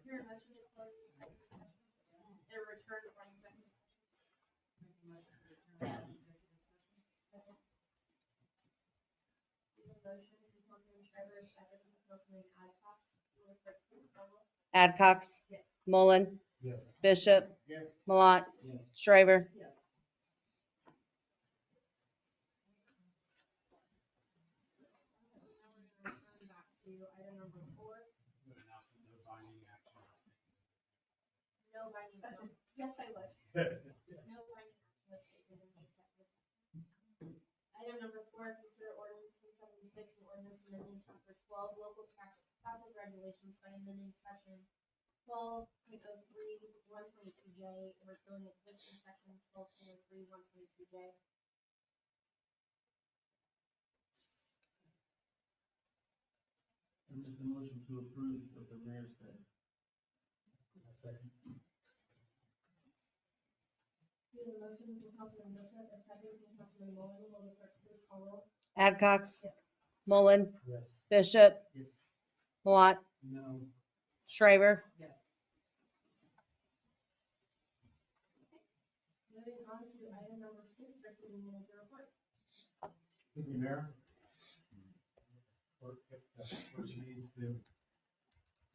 [SPEAKER 5] Your motion to close the second session and return from executive session. Second. We have a motion from Councilman Shriver, a second from Councilman Adcox. Will the clerk please call roll?
[SPEAKER 6] Adcox,
[SPEAKER 5] Yes.
[SPEAKER 6] Mullen,
[SPEAKER 2] Yes.
[SPEAKER 6] Bishop,
[SPEAKER 3] Yes.
[SPEAKER 6] Malott,
[SPEAKER 2] Yes.
[SPEAKER 6] Shriver.
[SPEAKER 5] Yes. Now we're gonna return back to item number 4.
[SPEAKER 4] Would announce that no binding action was taken.
[SPEAKER 5] No binding, no. Yes, I would. No binding action was taken in the executive session. Item number 4, consider ordinance 276, an ordinance amending chapter 12, local traffic regulations by amending section 12.03, 122J, and repealing existing section 12.03, 122J.
[SPEAKER 3] I make the motion to approve what the mayor said.
[SPEAKER 5] We have a motion from Councilman Bishop, a second from Councilman Mullen. Will the clerk please call roll?
[SPEAKER 6] Adcox,
[SPEAKER 5] Yes.
[SPEAKER 6] Mullen,
[SPEAKER 2] Yes.
[SPEAKER 6] Bishop,
[SPEAKER 3] Yes.
[SPEAKER 6] Malott,
[SPEAKER 3] No.
[SPEAKER 6] Shriver.
[SPEAKER 5] Yes. Moving on to item number 6, our city manager report.
[SPEAKER 2] Thank you, Mayor. First needs to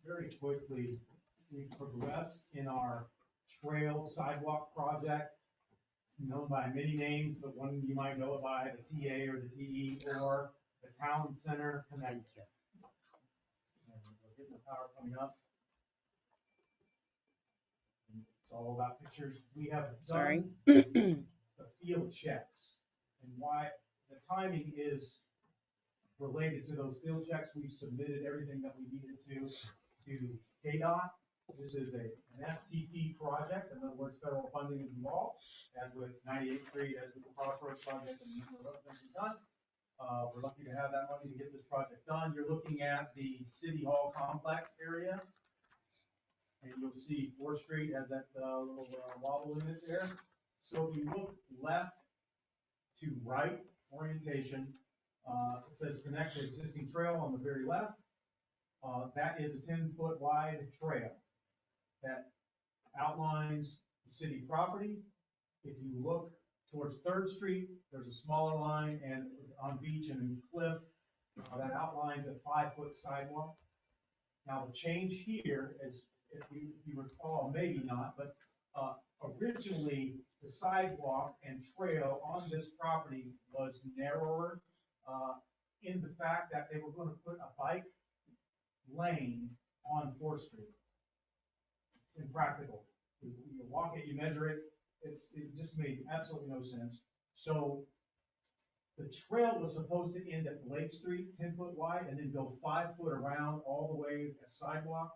[SPEAKER 2] very quickly, we progressed in our trail sidewalk project. It's known by many names, but one you might know it by the TA or the TE or the Town Center Connector. And we're getting the power coming up. And it's all about pictures. We have
[SPEAKER 6] Sorry.
[SPEAKER 2] done the field checks, and why the timing is related to those field checks. We've submitted everything that we needed to KDOT. This is an STP project, in other words, federal funding is involved, as with 98th Street, as with the Crossroads project, and a number of other things we've done. We're lucky to have that money to get this project done. You're looking at the City Hall complex area. And you'll see 4th Street has that little wobble in it there. So if you look left to right orientation, it says connect to existing trail on the very left. That is a 10-foot wide trail that outlines the city property. If you look towards 3rd Street, there's a smaller line, and on Beach and Cliff, that outlines a 5-foot sidewalk. Now, the change here is, if you recall, maybe not, but originally, the sidewalk and trail on this property was narrower in the fact that they were going to put a bike lane on 4th Street. It's impractical. You walk it, you measure it, it just made absolutely no sense. So the trail was supposed to end at Blake Street, 10-foot wide, and then go 5 foot around all the way a sidewalk.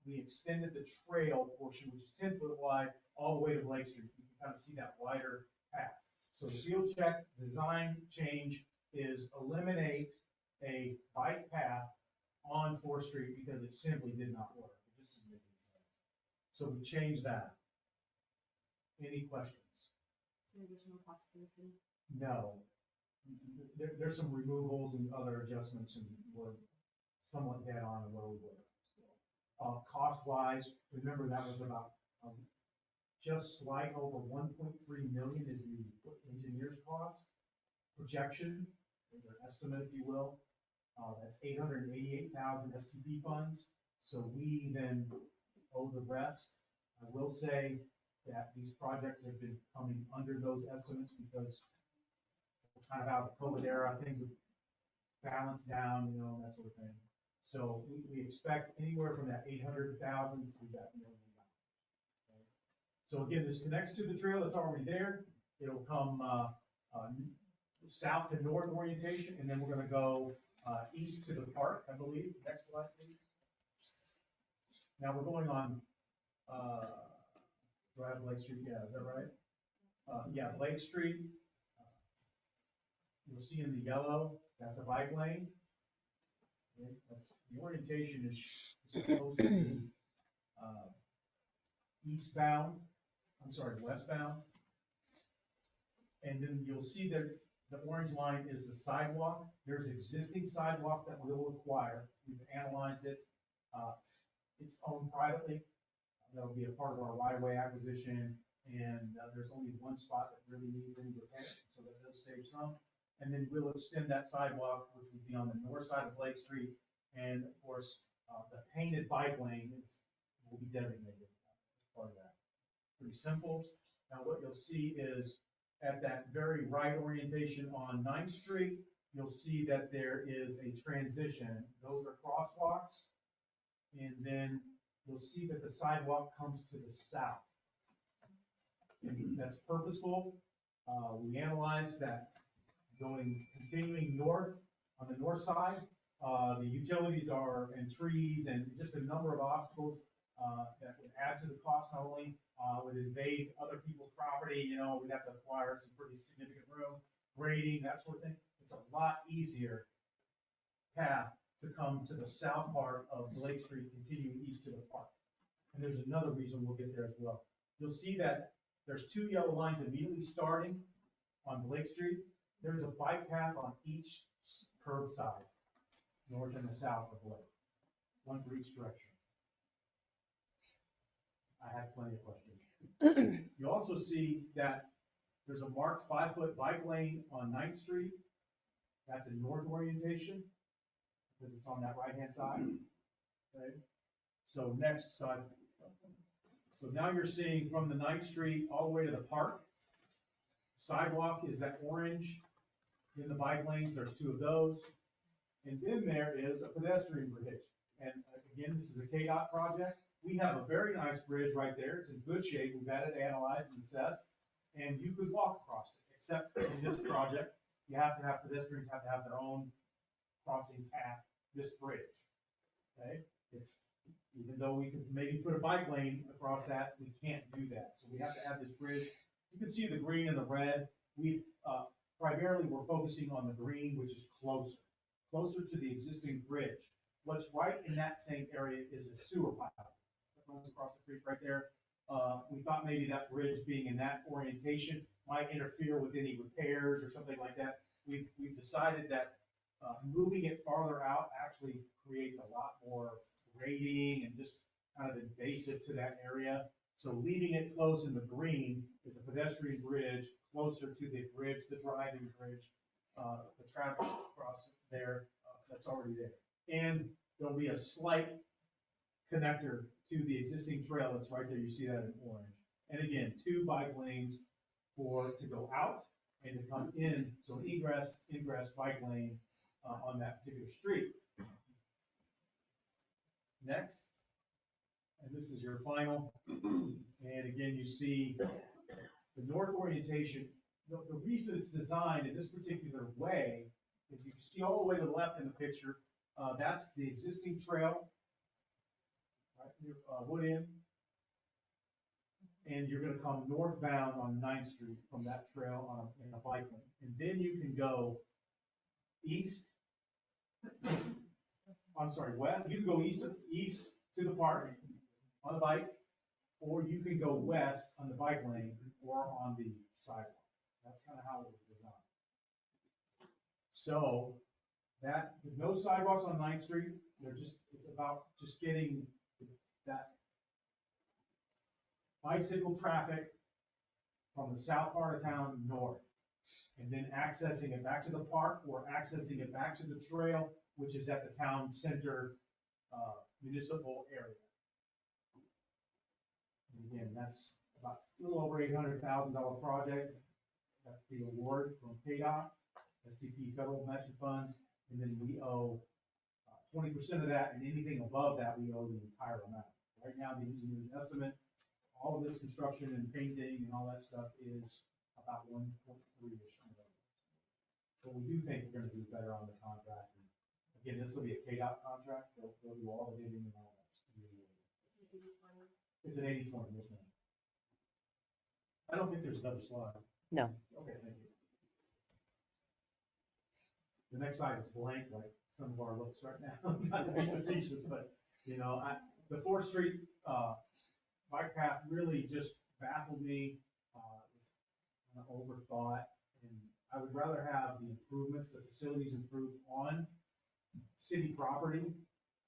[SPEAKER 2] We extended the trail portion, which is 10-foot wide, all the way to Blake Street. You can kind of see that wider path. So the field check design change is eliminate a bike path on 4th Street because it simply did not work. It just didn't make any sense. So we changed that. Any questions?
[SPEAKER 5] Some additional costs to the city.
[SPEAKER 2] No. There's some removals and other adjustments, and we're somewhat dead on where we were. Cost-wise, remember that was about just slight over 1.3 million is the engineer's cost projection, or their estimate, if you will. That's 888,000 STP funds. So we then owe the rest. I will say that these projects have been coming under those estimates because kind of out of the COVID era, things have balanced down, you know, that sort of thing. So we expect anywhere from that 800,000 to that $1 million. Okay. So again, this connects to the trail that's already there. It'll come south to north orientation, and then we're gonna go east to the park, I believe. Next slide, please. Now we're going on, do I have Lake Street? Yeah, is that right? Yeah, Lake Street. You'll see in the yellow, that's a bike lane. Okay, that's, the orientation is supposed to be westbound. And then you'll see that the orange line is the sidewalk. There's existing sidewalk that we'll acquire. We've analyzed it. It's owned privately. That'll be a part of our right-of-way acquisition. And there's only one spot that really needs any repair, so that does save some. And then we'll extend that sidewalk, which would be on the north side of Lake Street. And of course, the painted bike lane will be designated as part of that. Pretty simple. Now what you'll see is at that very right orientation on 9th Street, you'll see that there is a transition. Those are crosswalks. And then you'll see that the sidewalk comes to the south. And that's purposeful. We analyzed that continuing north on the north side, the utilities and trees and just a number of obstacles that would add to the cost. Not only would invade other people's property, you know, we'd have to acquire some pretty significant room, grading, that sort of thing. It's a lot easier path to come to the south part of Lake Street, continuing east to the park. And there's another reason we'll get there as well. You'll see that there's 2 yellow lines immediately starting on Lake Street. There's a bike path on each curb side, north and the south of Lake, one for each direction. I have plenty of questions. You also see that there's a marked 5-foot bike lane on 9th Street. That's a north orientation because it's on that right-hand side. Okay. So next side. So now you're seeing from the 9th Street all the way to the park. Sidewalk is that orange. In the bike lanes, there's 2 of those. And then there is a pedestrian bridge. And again, this is a KDOT project. We have a very nice bridge right there. It's in good shape. We've had it analyzed and assessed. And you could walk across it, except in this project, pedestrians have to have their own crossing path, this bridge. Okay? It's, even though we could maybe put a bike lane across that, we can't do that. So we have to have this bridge. You can see the green and the red. Primarily, we're focusing on the green, which is closer to the existing bridge. What's right in that same area is a sewer pipe that runs across the creek right there. We thought maybe that bridge being in that orientation might interfere with any repairs or something like that. We've decided that moving it farther out actually creates a lot more grading and just kind of invasive to that area. So leaving it close in the green is a pedestrian bridge closer to the bridge, the driving bridge, the traffic crossing there that's already there. And there'll be a slight connector to the existing trail that's right there. You see that in orange. And again, 2 bike lanes to go out and to come in. So egress, ingress bike lane on that particular street. Next. And this is your final. And again, you see the north orientation. The reason it's designed in this particular way is you can see all the way to the left in the picture. That's the existing trail, right near Wood Inn. And you're going to come northbound on 9th Street from that trail in a bike lane. And then you can go east. I'm sorry, west. You can go east to the park on the bike, or you can go west on the bike lane or on the sidewalk. That's kind of how it was designed. So that, with no sidewalks on 9th Street, it's about just getting that bicycle traffic from the south part of town north, and then accessing it back to the park or accessing it back to the trail, which is at the town center municipal area. And again, that's about a little over $800,000 project. That's the award from KDOT, STP federal matching funds, and then we owe 20% of that, and anything above that, we owe the entire amount. Right now, the engineer's estimate, all of this construction and painting and all that stuff is about 1.3-ish million. But we do think we're gonna do better on the contract. And again, this will be a KDOT contract, they'll do all the bidding and all that. It's an 80/20, yes, ma'am. I don't think there's another slide.
[SPEAKER 6] No.
[SPEAKER 2] Okay, thank you. The next slide is blank, like some of our looks right now, not to be facetious, but, you know, the 4th Street, bike path really just baffled me, kind of overthought, and I would rather have the improvements, the facilities improved on city property,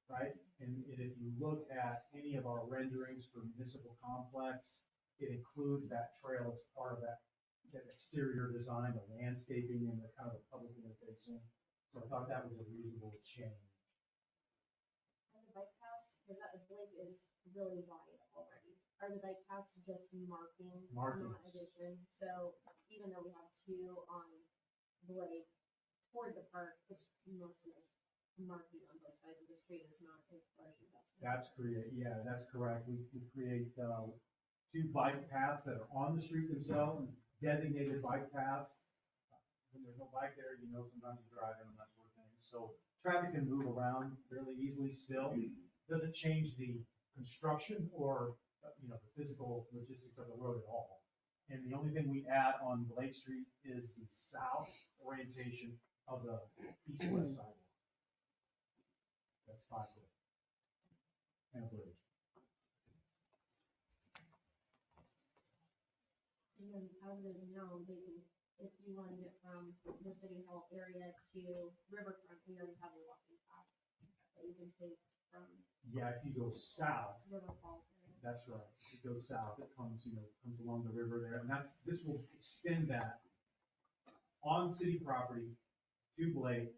[SPEAKER 2] right? And if you look at any of our renderings for municipal complex, it includes that trail as part of that exterior design, the landscaping and the kind of the public interfacing. So I thought that was a reasonable change.
[SPEAKER 5] And the bike paths, because that Blake is really wide already. Are the bike paths just marking, not
[SPEAKER 2] Markings.
[SPEAKER 5] addition? So even though we have 2 on Blake toward the park, it's mostly just marking on both sides of the street is not a large investment.
[SPEAKER 2] That's correct. We create 2 bike paths that are on the street themselves, designated bike paths. When there's no bike there, you know, sometimes you're driving and that sort of thing. So traffic can move around fairly easily still. Doesn't change the construction or, you know, the physical logistics of the road at all. And the only thing we add on Blake Street is the south orientation of the east-west sidewalk. That's 5 foot. And a bridge.
[SPEAKER 5] And then as it is now, they can, if you want to get from the city hall area to Riverfront, we already have a walking path that you can take from
[SPEAKER 2] Yeah, if you go south,
[SPEAKER 5] River Falls area.
[SPEAKER 2] that's right. It goes south, it comes, you know, comes along the river there, and this will extend that on city property to Blake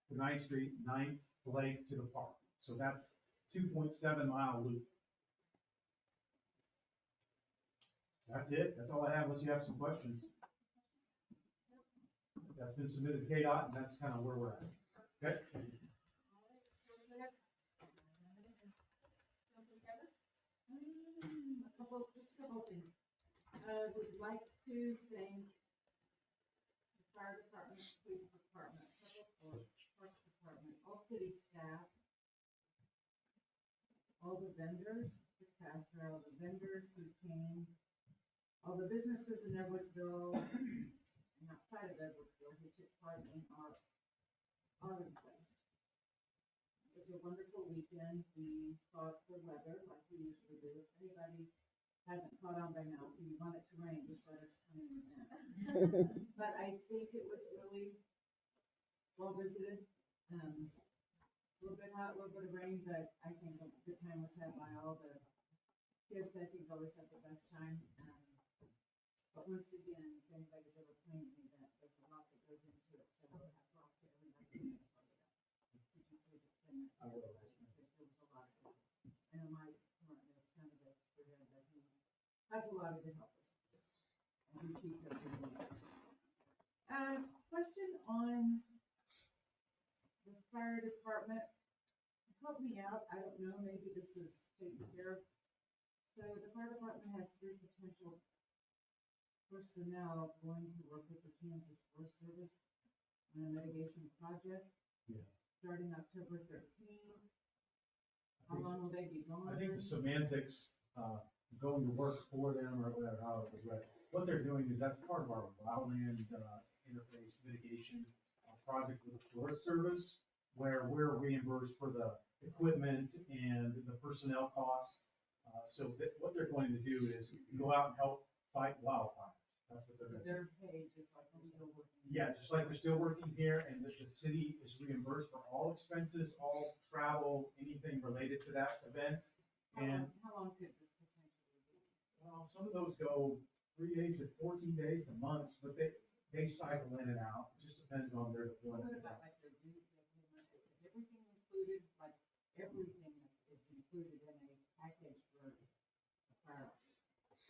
[SPEAKER 2] to 9th Street, 9th, Blake to the park. So that's 2.7-mile loop. That's it. That's all I have, unless you have some questions. That's been submitted to KDOT, and that's kind of where we're at. Okay?
[SPEAKER 7] Just a couple things. I would like to thank the fire department, police department, public works, parks department, all city staff, all the vendors, the cash all the vendors who came, all the businesses in Edwardsville and outside of Edwardsville who took part in our request. It was a wonderful weekend. We fought the weather like we usually do. If anybody hasn't caught on by now, if you want it to rain, just let us come in and But I think it was really well visited. A little bit hot, a little bit of rain, but I think a good time was had by all the kids. I think always have the best time. But once again, if anybody's ever playing an event, there's a lot that goes into it. So we'll have rock there and everything.
[SPEAKER 2] I will.
[SPEAKER 7] There was a lot of it. And my partner is kind of the spearhead that he has a lot of good helpers. And he keeps everything going. Question on the fire department. Help me out. I don't know, maybe this is taken care of. So the fire department has 3 potential personnel going to work with the Kansas Forest Service on a mitigation project.
[SPEAKER 2] Yeah.
[SPEAKER 7] Starting October 13th. How long will they be gone?
[SPEAKER 2] I think the semantics, going to work for them or whatever, how it was read. What they're doing is that's part of our wildland interface mitigation project with the Forest Service, where we're reimbursed for the equipment and the personnel costs. So what they're going to do is go out and help fight wildfires. That's what they're doing.
[SPEAKER 7] They're paid just like they're still working.
[SPEAKER 2] Yeah, just like they're still working here, and the city is reimbursed for all expenses, all travel, anything related to that event. And
[SPEAKER 7] How long could this potentially
[SPEAKER 2] Well, some of those go 3 days to 14 days to months, but they cycle in and out. It just depends on their
[SPEAKER 7] What
[SPEAKER 2] deployment.
[SPEAKER 7] about like their dues, is everything included, like everything is included in a package for a fire?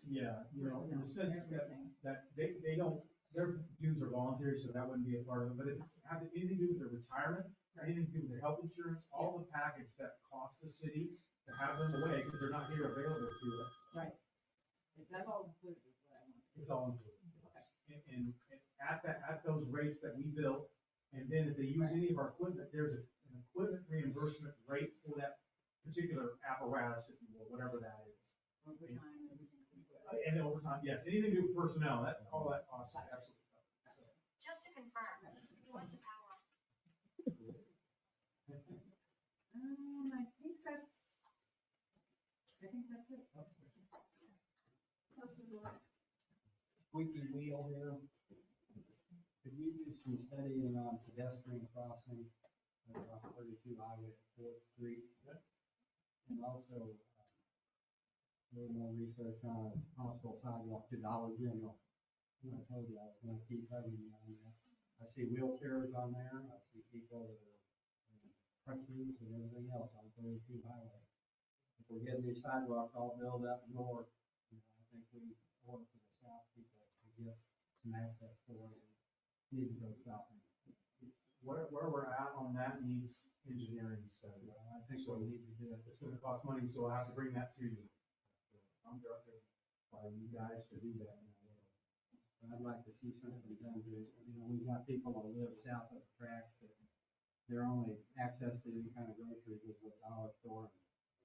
[SPEAKER 2] Yeah, you know, in the sense that,
[SPEAKER 7] Everything.
[SPEAKER 2] they don't, their dues are voluntary, so that wouldn't be a part of it. But if it's have anything to do with their retirement, anything to do with their health insurance, all the package that costs the city to have them away, because they're not here available to us,
[SPEAKER 7] Right. That's all included, is what I want.
[SPEAKER 2] it's all included. And at those rates that we bill, and then if they use any of our equipment, there's an equipment reimbursement rate for that particular apparatus, if you will, whatever that is.
[SPEAKER 7] Overtime, everything's included.
[SPEAKER 2] And overtime, yes, anything to do with personnel, all that cost is absolutely covered. So,
[SPEAKER 8] Just to confirm, you want to power.
[SPEAKER 7] I think that's it.
[SPEAKER 5] Councilman Moore?
[SPEAKER 9] Squeaky wheel here. Could you do some studying on pedestrian crossing across 32 Highway at 4th Street? And also a little more research on possible sidewalk to Dollar General. I told you I was gonna keep having you on that. I see wheelchairs on there. I see people that are crutches and everything else on 32 Highway. If we're getting these sidewalks all built up north, you know, I think we order for the south people to get some access for it. Need to go south.
[SPEAKER 2] Where we're at on that needs engineering study.
[SPEAKER 9] I think we need to do it.
[SPEAKER 2] It's gonna cost money, so I'll have to bring that to you. I'm directed by you guys to do that.
[SPEAKER 9] I'd like to see something done to, you know, we've got people that live south of the tracks that their only access to any kind of groceries is a dollar store.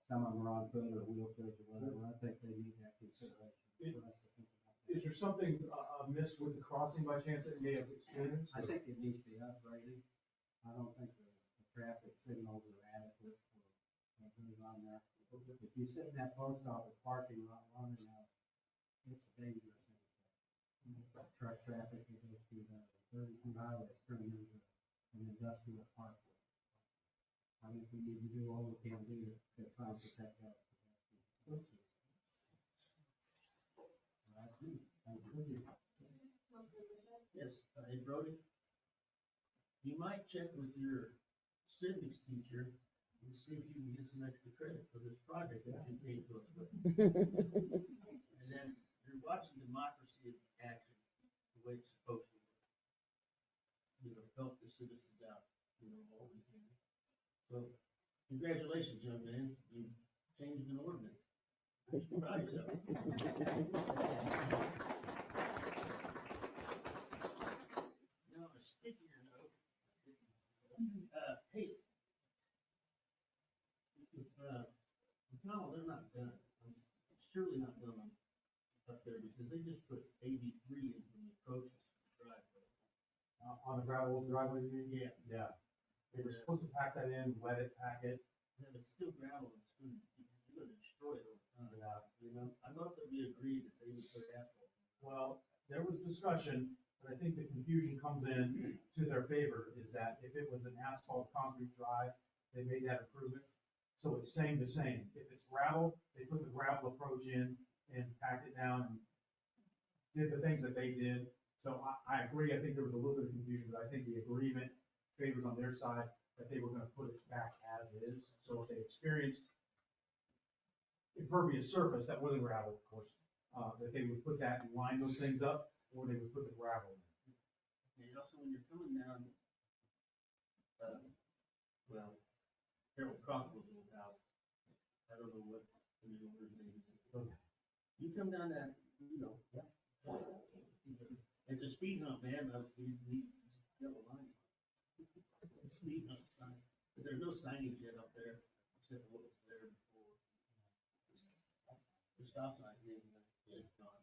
[SPEAKER 9] Some of them are on foot or wheelchairs or whatever. I think they need that consideration for us to think about that.
[SPEAKER 2] Is there something amiss with the crossing by chance that you may have experienced?
[SPEAKER 9] I think it needs to be upgraded. I don't think the traffic signals are adequate for what goes on there. If you sit in that post office parking lot long enough, it's a dangerous intersection. Truck traffic that goes through the 32 highway is turning into an industrial park. I think we need to do all we can do to try and protect that. Thank you.
[SPEAKER 5] Councilman Bishop?
[SPEAKER 3] Yes, hey Brody, you might check with your civics teacher and see if you can get some extra credit for this project that you paid to us with. And then you're watching democracy in action, the way it's supposed to work. You know, help the citizens out, you know, all we can. So, congratulations, young man, you changed an ordinance. You should proud of yourself. Now, a stickier note. Hey. McConnell, they're not done. I'm surely not done up there because they just put AB3 in from the approaches to the driveway.
[SPEAKER 2] On the gravel driveway, you mean?
[SPEAKER 3] Yeah.
[SPEAKER 2] Yeah. They were supposed to pack that in, wet it, pack it.
[SPEAKER 3] And it's still gravel, it's gonna destroy it over time.
[SPEAKER 2] Yeah.
[SPEAKER 3] You know, I thought that we agreed that they would put asphalt.
[SPEAKER 2] Well, there was discussion, but I think the confusion comes in to their favor is that if it was an asphalt concrete drive, they made that improvement. So it's same to same. If it's gravel, they put the gravel approach in and packed it down and did the things that they did. So I agree. I think there was a little bit of confusion, but I think the agreement favors on their side that they were gonna put it back as is. So if they experienced impervious surface, that wasn't gravel, of course, that they would put that and line those things up, or they would put the gravel in.
[SPEAKER 3] And also when you're coming down, well, Harold Crockett's old house, I don't know what the new owner's name is. You come down that, you know, it's a speed hump, man, we yellow line. Speed hump sign, but there's no signage yet up there, except for what was there before. The stop sign, is gone.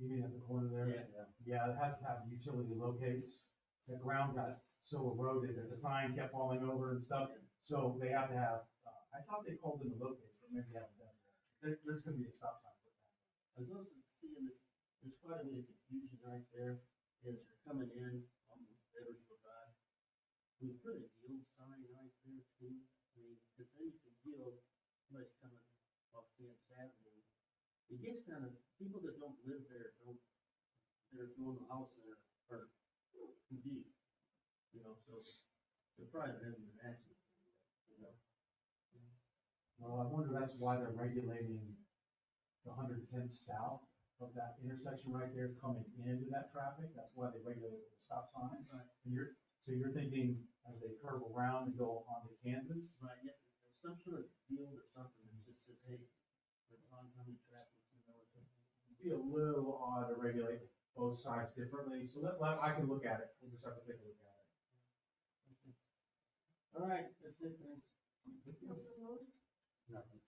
[SPEAKER 2] You mean at the corner there?
[SPEAKER 3] Yeah.
[SPEAKER 2] Yeah, it has to have utility locates. The ground got so eroded that the sign kept falling over and stuff. So they have to have, I thought they called them the locates, but maybe they haven't done that. There's gonna be a stop sign for that.
[SPEAKER 3] I was also seeing that there's quite a bit of confusion right there as you're coming in on Edwardsville Drive. We put a yield sign right there too. I mean, because then you can yield, somebody's coming off Kansas Avenue, it gets kind of, people that don't live there, they're going to the house there, are confused, you know, so they're probably having an accident, you know.
[SPEAKER 2] Well, I wonder that's why they're regulating the 110 south of that intersection right there coming into that traffic. That's why they regulate the stop sign.
[SPEAKER 3] Right.
[SPEAKER 2] And so you're thinking as they curve around and go onto Kansas?
[SPEAKER 3] Right, yeah, there's some sort of deal or something that just says, hey, there's oncoming traffic, you know, or something.
[SPEAKER 2] It'd be a little odd to regulate both sides differently. So I can look at it. We'll just have to take a look at it.
[SPEAKER 3] Okay. All right, that's it, thanks.
[SPEAKER 5] Councilor Miller?
[SPEAKER 2] Nothing.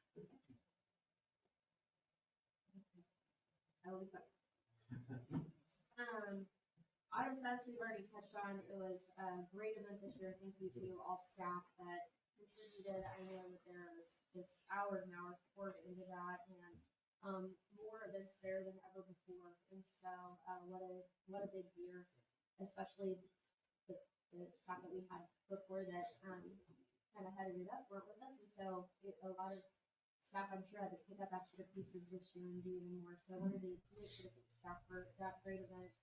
[SPEAKER 5] I will be quick. Autumn Fest, we've already touched on. It was a great event this year. Thank you to all staff that contributed. I know that there was just hours and hours poured into that, and more events there than ever before. And so, what a big year, especially the staff that we had before that kind of headed it up weren't with us, and so a lot of staff, I'm sure, had to pick up extra pieces this year and do even more. So I wanted to make sure to thank staff for that great event.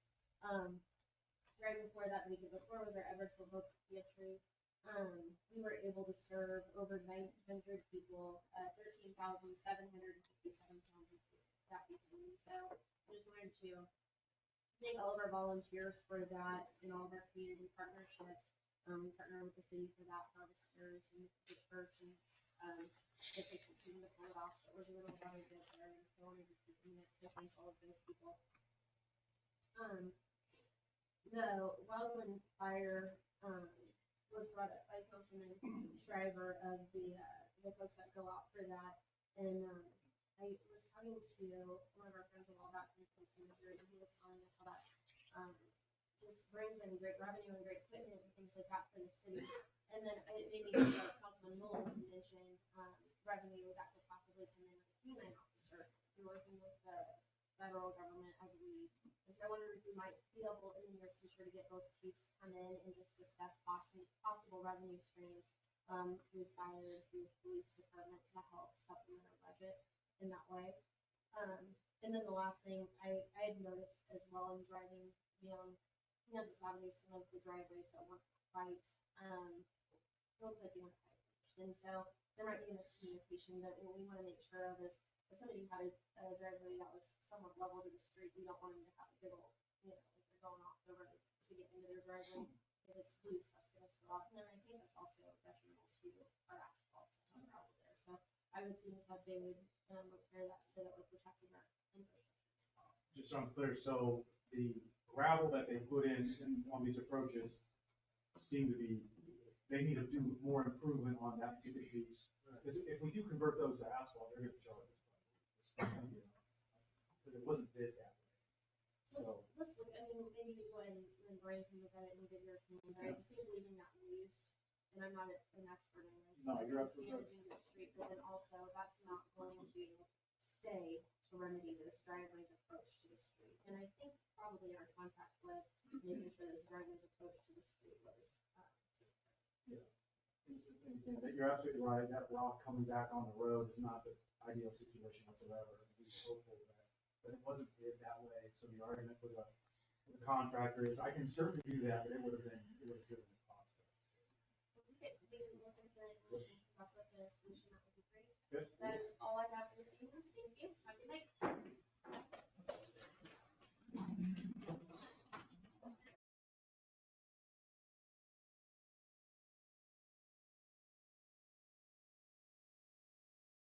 [SPEAKER 5] Right before that, the weekend before, was our Edwardsville Book Theatre. We were able to serve over 900 people, 13,757 pounds of food that weekend. So I just wanted to thank all of our volunteers for that and all of our community partnerships. We partner with the city for that, harvesters and the church, and if they continue to pull it off, it was a little better good there. And so I wanted to take a minute to thank all of those people. The Wildland Fire was brought up by Councilman Shriver of the folks that go out for that. And I was talking to one of our friends a while back from Princeton, Missouri, and he was telling us how that just brings in great revenue and great equipment and things like that for the city. And then it made me think of Councilman Mullen mentioned revenue that could possibly come in with a canine officer. We're working with the federal government, I believe. And so I wondered if we might be able in the near future to get both chiefs come in and just discuss possible revenue streams through fire, through police department to help supplement our budget in that way. And then the last thing I had noticed as well in driving down Kansas Avenue, some of the driveways that weren't quite, looked like they weren't quite finished. And so there might be a miscommunication that what we want to make sure of is if somebody had a driveway that was somewhat level to the street, we don't want them to have a big old, you know, if they're going off the road to get into their driveway. If it's loose, that's gonna spill out. And then I think that's also detrimental to our asphalt on gravel there. So I would think that they would repair that so that we're protecting our infrastructure as well.
[SPEAKER 2] Just so I'm clear, so the gravel that they put in on these approaches seem to be, they need to do more improvement on that particular piece. Because if we do convert those to asphalt, they're gonna charge us. Because it wasn't bid that way. So,
[SPEAKER 5] Let's look, I mean, maybe when Brian can look at it and give your opinion, but I just think leaving that loose, and I'm not an expert in this.
[SPEAKER 2] No,
[SPEAKER 5] I think
[SPEAKER 2] you're
[SPEAKER 5] it's
[SPEAKER 2] absolutely right.
[SPEAKER 5] damaging to the street, but then also that's not going to stay to remedy this driveway's approach to the street. And I think probably our contract was making sure this driveway's approach to the street was,
[SPEAKER 2] you're absolutely right, that rock coming back on the road is not the ideal situation whatsoever. We were hopeful that, but it wasn't bid that way, so the argument with the contractor is, I can certainly do that, but it would have driven the cost up.
[SPEAKER 5] okay, we can look into it and come up with a solution that would be great.
[SPEAKER 2] Good.
[SPEAKER 5] That is all I have for